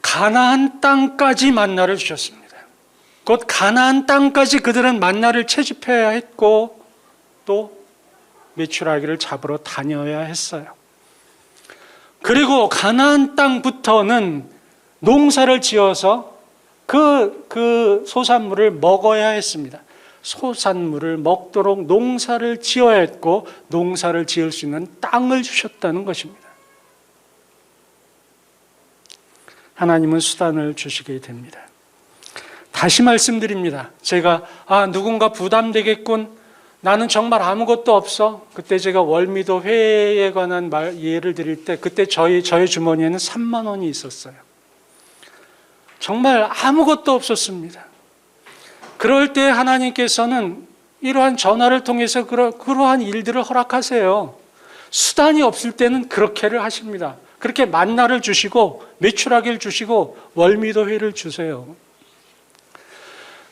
S1: 가나안 땅까지 만나를 주셨습니다. 곧 가나안 땅까지 그들은 만나를 채집해야 했고 또 메추라기를 잡으러 다녀야 했어요. 그리고 가나안 땅부터는 농사를 지어서 그 소산물을 먹어야 했습니다. 소산물을 먹도록 농사를 지어야 했고 농사를 지을 수 있는 땅을 주셨다는 것입니다. 하나님은 수단을 주시게 됩니다. 다시 말씀드립니다. 제가 누군가 부담되겠군. 나는 정말 아무것도 없어. 그때 제가 월미도 회에 관한 예를 드릴 때 그때 저의 주머니에는 3만 원이 있었어요. 정말 아무것도 없었습니다. 그럴 때 하나님께서는 이러한 전화를 통해서 그러한 일들을 허락하세요. 수단이 없을 때는 그렇게를 하십니다. 그렇게 만나를 주시고 메추라기를 주시고 월미도 회를 주세요.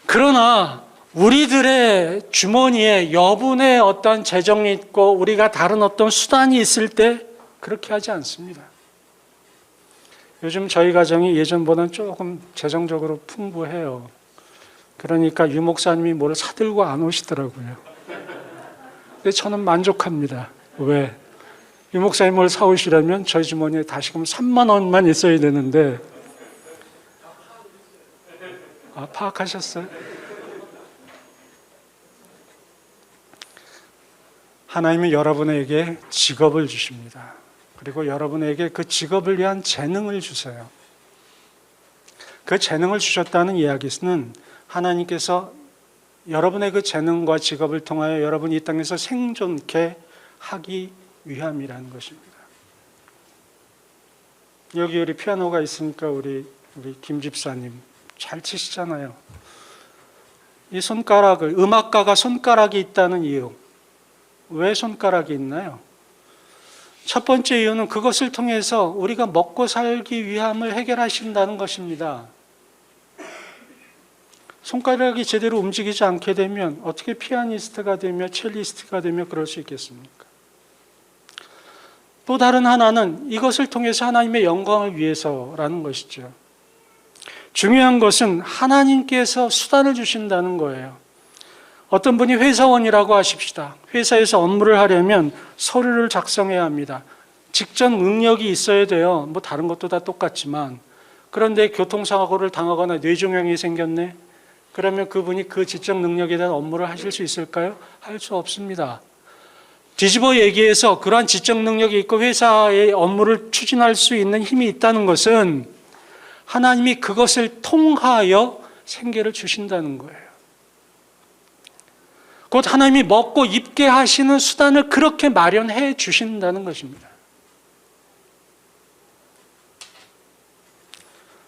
S1: 그러나 우리들의 주머니에 여분의 어떤 재정이 있고 우리가 다른 어떤 수단이 있을 때 그렇게 하지 않습니다. 요즘 저희 가정이 예전보다는 조금 재정적으로 풍부해요. 그러니까 유 목사님이 뭘 사들고 안 오시더라고요. 근데 저는 만족합니다. 왜? 유 목사님 뭘 사오시려면 저희 주머니에 다시금 3만 원만 있어야 되는데 파악하셨어요? 하나님은 여러분에게 직업을 주십니다. 그리고 여러분에게 그 직업을 위한 재능을 주세요. 그 재능을 주셨다는 이야기는 하나님께서 여러분의 그 재능과 직업을 통하여 여러분이 이 땅에서 생존케 하기 위함이라는 것입니다. 여기 우리 피아노가 있으니까 우리 김 집사님 잘 치시잖아요. 이 손가락을, 음악가가 손가락이 있다는 이유. 왜 손가락이 있나요? 첫 번째 이유는 그것을 통해서 우리가 먹고 살기 위함을 해결하신다는 것입니다. 손가락이 제대로 움직이지 않게 되면 어떻게 피아니스트가 되며 첼리스트가 되며 그럴 수 있겠습니까? 또 다른 하나는 이것을 통해서 하나님의 영광을 위해서라는 것이죠. 중요한 것은 하나님께서 수단을 주신다는 거예요. 어떤 분이 회사원이라고 하십시다. 회사에서 업무를 하려면 서류를 작성해야 합니다. 직전 능력이 있어야 돼요. 다른 것도 다 똑같지만 그런데 교통사고를 당하거나 뇌종양이 생겼네. 그러면 그분이 그 지적 능력에 대한 업무를 하실 수 있을까요? 할 수 없습니다. 뒤집어 얘기해서 그러한 지적 능력이 있고 회사의 업무를 추진할 수 있는 힘이 있다는 것은 하나님이 그것을 통하여 생계를 주신다는 거예요. 곧 하나님이 먹고 입게 하시는 수단을 그렇게 마련해 주신다는 것입니다.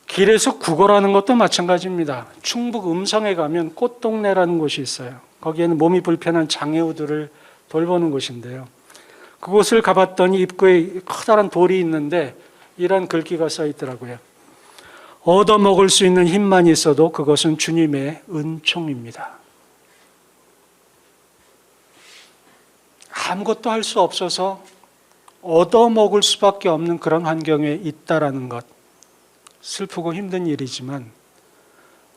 S1: 길에서 구걸하는 것도 마찬가지입니다. 충북 음성에 가면 꽃동네라는 곳이 있어요. 거기에는 몸이 불편한 장애우들을 돌보는 곳인데요. 그곳을 가봤더니 입구에 커다란 돌이 있는데 이런 글귀가 써 있더라고요. 얻어먹을 수 있는 힘만 있어도 그것은 주님의 은총입니다. 아무것도 할 수 없어서 얻어먹을 수밖에 없는 그런 환경에 있다라는 것, 슬프고 힘든 일이지만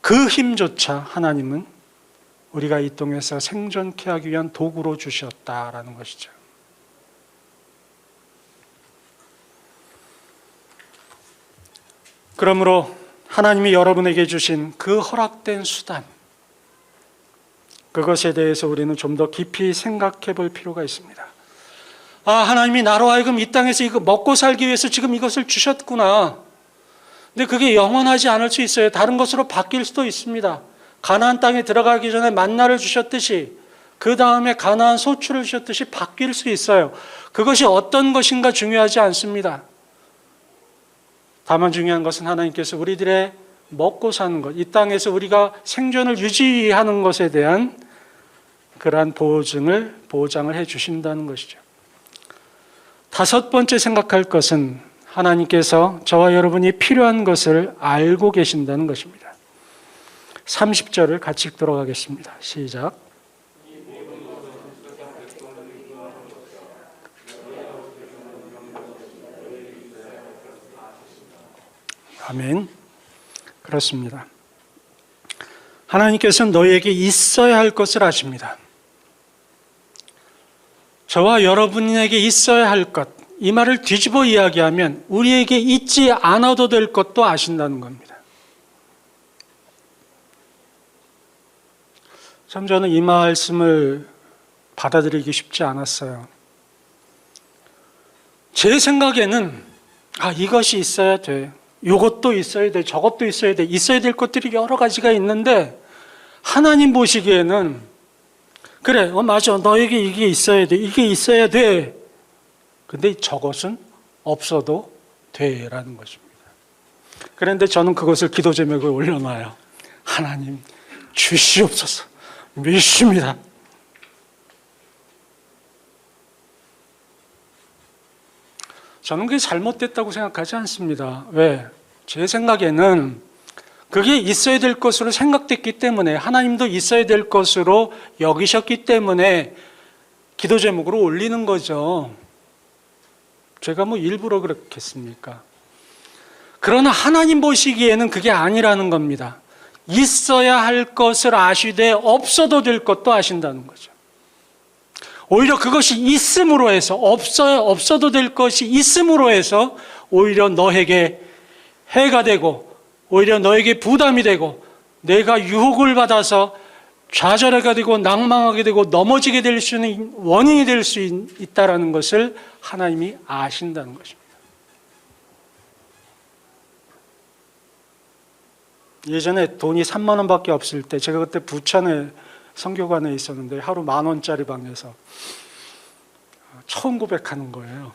S1: 그 힘조차 하나님은 우리가 이 땅에서 생존케 하기 위한 도구로 주셨다라는 것이죠. 그러므로 하나님이 여러분에게 주신 그 허락된 수단, 그것에 대해서 우리는 좀 더 깊이 생각해 볼 필요가 있습니다. 아, 하나님이 나로 하여금 이 땅에서 이거 먹고 살기 위해서 지금 이것을 주셨구나. 근데 그게 영원하지 않을 수 있어요. 다른 것으로 바뀔 수도 있습니다. 가나안 땅에 들어가기 전에 만나를 주셨듯이 그 다음에 가나안 소출을 주셨듯이 바뀔 수 있어요. 그것이 어떤 것인가 중요하지 않습니다. 다만 중요한 것은 하나님께서 우리들의 먹고 사는 것, 이 땅에서 우리가 생존을 유지하는 것에 대한 그러한 보장을 해 주신다는 것이죠. 다섯 번째 생각할 것은 하나님께서 저와 여러분이 필요한 것을 알고 계신다는 것입니다. 30절을 같이 읽도록 하겠습니다. 시작. 아멘. 그렇습니다. 하나님께서는 너희에게 있어야 할 것을 아십니다. 저와 여러분에게 있어야 할 것, 이 말을 뒤집어 이야기하면 우리에게 있지 않아도 될 것도 아신다는 겁니다. 참 저는 이 말씀을 받아들이기 쉽지 않았어요. 제 생각에는 이것이 있어야 돼. 이것도 있어야 돼. 저것도 있어야 돼. 있어야 될 것들이 여러 가지가 있는데 하나님 보시기에는 그래, 맞아. 너에게 이게 있어야 돼. 이게 있어야 돼. 근데 저것은 없어도 돼라는 것입니다. 그런데 저는 그것을 기도 제목에 올려놔요. 하나님 주시옵소서. 믿습니다. 저는 그게 잘못됐다고 생각하지 않습니다. 왜? 제 생각에는 그게 있어야 될 것으로 생각됐기 때문에 하나님도 있어야 될 것으로 여기셨기 때문에 기도 제목으로 올리는 거죠. 제가 일부러 그렇겠습니까? 그러나 하나님 보시기에는 그게 아니라는 겁니다. 있어야 할 것을 아시되 없어도 될 것도 아신다는 거죠. 오히려 그것이 있음으로 해서 없어도 될 것이 있음으로 해서 오히려 너에게 해가 되고 오히려 너에게 부담이 되고 내가 유혹을 받아서 좌절하게 되고 낭망하게 되고 넘어지게 될 수 있는 원인이 될 수 있다는 것을 하나님이 아신다는 것입니다. 예전에 돈이 3만 원밖에 없을 때 제가 그때 부천에 선교관에 있었는데 하루 10,000원짜리 방에서 처음 고백하는 거예요.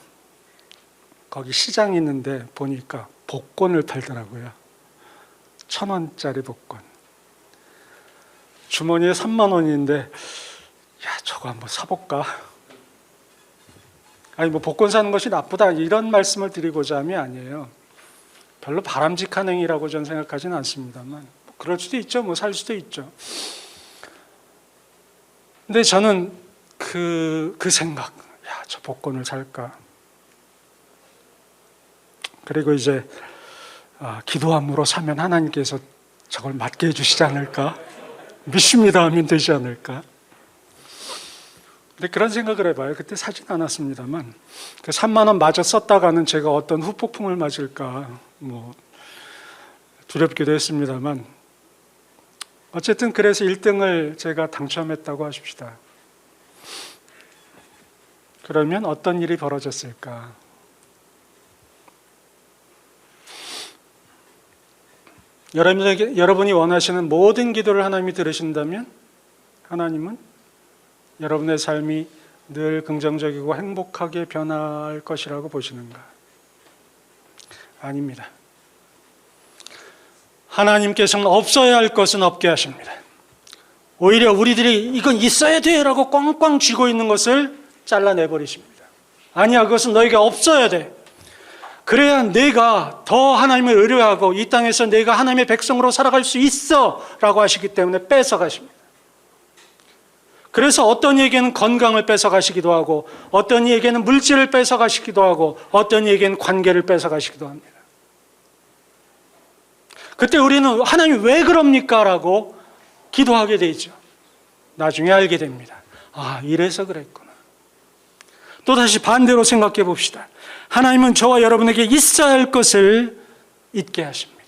S1: 거기 시장이 있는데 보니까 복권을 팔더라고요. 1,000원짜리 복권. 주머니에 3만 원인데 저거 한번 사볼까? 복권 사는 것이 나쁘다 이런 말씀을 드리고자 함이 아니에요. 별로 바람직한 행위라고 저는 생각하지는 않습니다만 그럴 수도 있죠. 살 수도 있죠. 근데 저는 그 생각, 저 복권을 살까? 그리고 이제 기도함으로 사면 하나님께서 저걸 맞게 해주시지 않을까? 믿습니다 하면 되지 않을까? 근데 그런 생각을 해봐요. 그때 사진 않았습니다만 그 3만 원 마저 썼다가는 제가 어떤 후폭풍을 맞을까? 두렵기도 했습니다만 어쨌든 그래서 1등을 제가 당첨했다고 하십시다. 그러면 어떤 일이 벌어졌을까? 여러분이 원하시는 모든 기도를 하나님이 들으신다면 하나님은 여러분의 삶이 늘 긍정적이고 행복하게 변할 것이라고 보시는가? 아닙니다. 하나님께서는 없어야 할 것은 없게 하십니다. 오히려 우리들이 이건 있어야 돼 라고 꽝꽝 쥐고 있는 것을 잘라내버리십니다. 아니야, 그것은 너에게 없어야 돼. 그래야 내가 더 하나님을 의뢰하고 이 땅에서 내가 하나님의 백성으로 살아갈 수 있어 라고 하시기 때문에 뺏어가십니다. 그래서 어떤 이에게는 건강을 뺏어가시기도 하고 어떤 이에게는 물질을 뺏어가시기도 하고 어떤 이에게는 관계를 뺏어가시기도 합니다. 그때 우리는 하나님 왜 그럽니까? 라고 기도하게 되죠. 나중에 알게 됩니다. 아, 이래서 그랬구나. 또다시 반대로 생각해 봅시다. 하나님은 저와 여러분에게 있어야 할 것을 잊게 하십니다.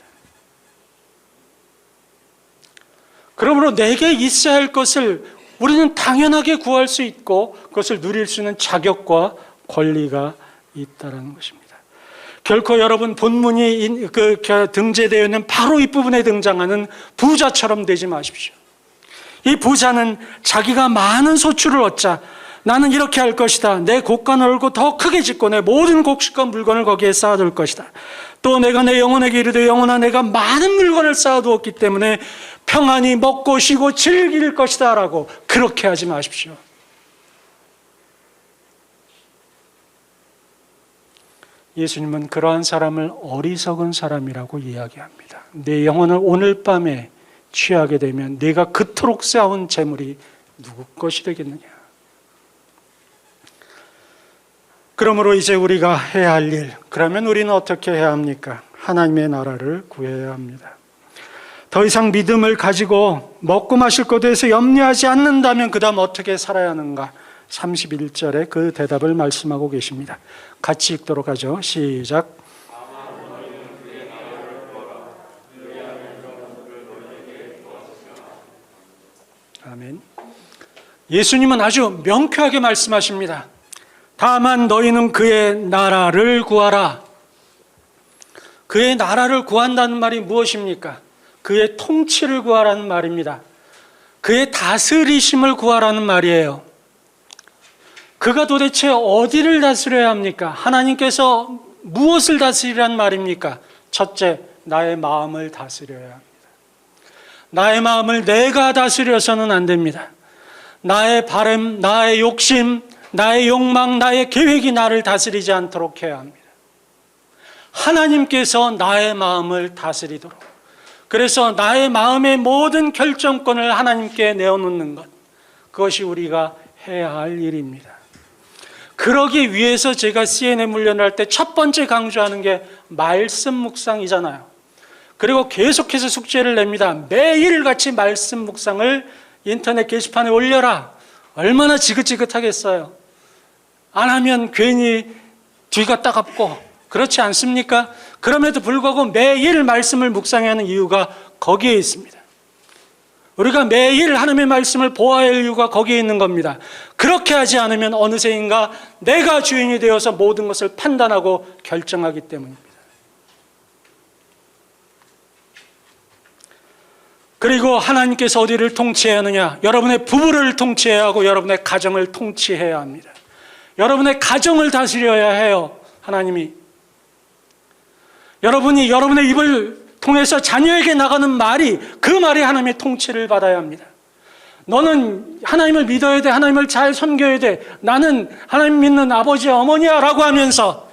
S1: 그러므로 내게 있어야 할 것을 우리는 당연하게 구할 수 있고 그것을 누릴 수 있는 자격과 권리가 있다는 것입니다. 결코 여러분 본문이 등재되어 있는 바로 이 부분에 등장하는 부자처럼 되지 마십시오. 이 부자는 자기가 많은 소출을 얻자 나는 이렇게 할 것이다. 내 곳간을 얼고 더 크게 짓고 내 모든 곡식과 물건을 거기에 쌓아둘 것이다. 또 내가 내 영혼에게 이르되 영혼아 내가 많은 물건을 쌓아두었기 때문에 평안히 먹고 쉬고 즐길 것이다 라고 그렇게 하지 마십시오. 예수님은 그러한 사람을 어리석은 사람이라고 이야기합니다. 내 영혼을 오늘 밤에 취하게 되면 네가 그토록 쌓아온 재물이 누구 것이 되겠느냐. 그러므로 이제 우리가 해야 할 일, 그러면 우리는 어떻게 해야 합니까? 하나님의 나라를 구해야 합니다. 더 이상 믿음을 가지고 먹고 마실 것에 대해서 염려하지 않는다면 그 다음 어떻게 살아야 하는가? 31절에 그 대답을 말씀하고 계십니다. 같이 읽도록 하죠. 시작. 아멘. 예수님은 아주 명쾌하게 말씀하십니다. 다만 너희는 그의 나라를 구하라. 그의 나라를 구한다는 말이 무엇입니까? 그의 통치를 구하라는 말입니다. 그의 다스리심을 구하라는 말이에요. 그가 도대체 어디를 다스려야 합니까? 하나님께서 무엇을 다스리란 말입니까? 첫째, 나의 마음을 다스려야 합니다. 나의 마음을 내가 다스려서는 안 됩니다. 나의 바람, 나의 욕심, 나의 욕망, 나의 계획이 나를 다스리지 않도록 해야 합니다. 하나님께서 나의 마음을 다스리도록. 그래서 나의 마음의 모든 결정권을 하나님께 내어놓는 것, 그것이 우리가 해야 할 일입니다. 그러기 위해서 제가 CN에 물려날 때 첫 번째 강조하는 게 말씀 묵상이잖아요. 그리고 계속해서 숙제를 냅니다. 매일같이 말씀 묵상을 인터넷 게시판에 올려라. 얼마나 지긋지긋하겠어요. 안 하면 괜히 뒤가 따갑고 그렇지 않습니까? 그럼에도 불구하고 매일 말씀을 묵상해야 하는 이유가 거기에 있습니다. 우리가 매일 하나님의 말씀을 보아야 할 이유가 거기에 있는 겁니다. 그렇게 하지 않으면 어느새인가 내가 주인이 되어서 모든 것을 판단하고 결정하기 때문입니다. 그리고 하나님께서 어디를 통치해야 하느냐? 여러분의 부부를 통치해야 하고 여러분의 가정을 통치해야 합니다. 여러분의 가정을 다스려야 해요. 하나님이. 여러분이 여러분의 입을 통해서 자녀에게 나가는 말이, 그 말이 하나님의 통치를 받아야 합니다. 너는 하나님을 믿어야 돼. 하나님을 잘 섬겨야 돼. 나는 하나님 믿는 아버지야 어머니야 라고 하면서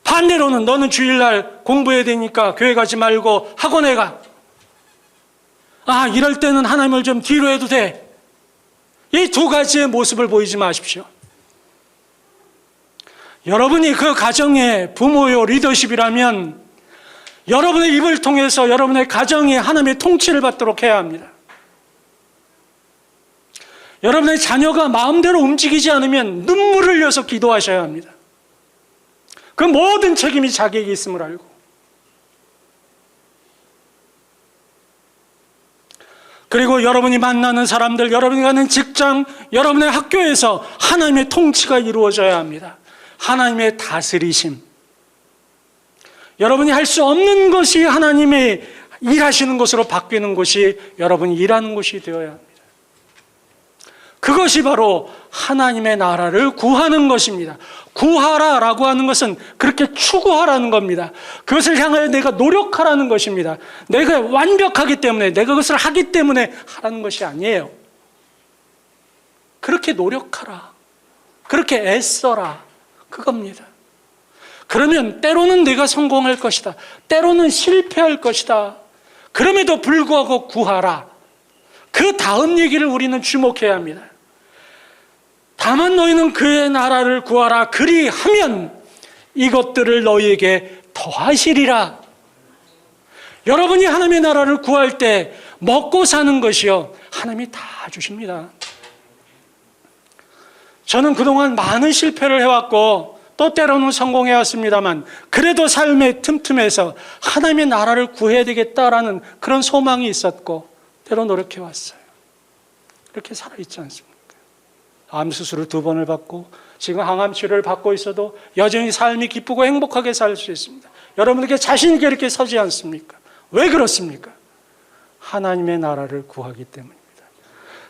S1: 반대로는 너는 주일날 공부해야 되니까 교회 가지 말고 학원에 가. 아, 이럴 때는 하나님을 좀 뒤로 해도 돼. 이 두 가지의 모습을 보이지 마십시오. 여러분이 그 가정의 부모요 리더십이라면 여러분의 입을 통해서 여러분의 가정이 하나님의 통치를 받도록 해야 합니다. 여러분의 자녀가 마음대로 움직이지 않으면 눈물을 흘려서 기도하셔야 합니다. 그 모든 책임이 자기에게 있음을 알고. 그리고 여러분이 만나는 사람들, 여러분이 가는 직장, 여러분의 학교에서 하나님의 통치가 이루어져야 합니다. 하나님의 다스리심. 여러분이 할 수 없는 것이 하나님의 일하시는 것으로 바뀌는 곳이 여러분이 일하는 곳이 되어야 합니다. 그것이 바로 하나님의 나라를 구하는 것입니다. 구하라라고 하는 것은 그렇게 추구하라는 겁니다. 그것을 향하여 내가 노력하라는 것입니다. 내가 완벽하기 때문에, 내가 그것을 하기 때문에 하라는 것이 아니에요. 그렇게 노력하라, 그렇게 애써라, 그겁니다. 그러면 때로는 내가 성공할 것이다, 때로는 실패할 것이다. 그럼에도 불구하고 구하라. 그 다음 얘기를 우리는 주목해야 합니다. 다만 너희는 그의 나라를 구하라. 그리하면 이것들을 너희에게 더하시리라. 여러분이 하나님의 나라를 구할 때 먹고 사는 것이요, 하나님이 다 주십니다. 저는 그동안 많은 실패를 해왔고 또 때로는 성공해왔습니다만, 그래도 삶의 틈틈에서 하나님의 나라를 구해야 되겠다라는 그런 소망이 있었고 때로 노력해왔어요. 그렇게 살아있지 않습니까? 암 수술을 2번을 받고 지금 항암 치료를 받고 있어도 여전히 삶이 기쁘고 행복하게 살 수 있습니다. 여러분에게 자신 있게 이렇게 서지 않습니까? 왜 그렇습니까? 하나님의 나라를 구하기 때문입니다.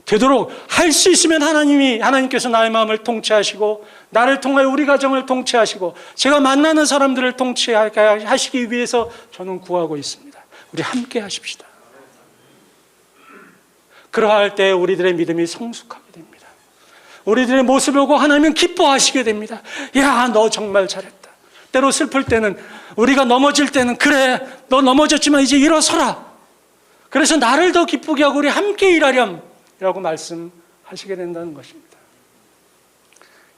S1: 되도록 할 수 있으면 하나님께서 나의 마음을 통치하시고 나를 통하여 우리 가정을 통치하시고 제가 만나는 사람들을 통치하게 하시기 위해서 저는 구하고 있습니다. 우리 함께 하십시다. 그러할 때 우리들의 믿음이 성숙하게 됩니다. 우리들의 모습을 보고 하나님은 기뻐하시게 됩니다. 야, 너 정말 잘했다. 때로 슬플 때는, 우리가 넘어질 때는, 그래, 너 넘어졌지만 이제 일어서라. 그래서 나를 더 기쁘게 하고 우리 함께 일하렴 라고 말씀하시게 된다는 것입니다.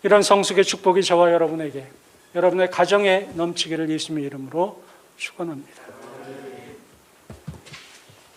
S1: 이런 성숙의 축복이 저와 여러분에게, 여러분의 가정에 넘치기를 예수님의 이름으로 축원합니다.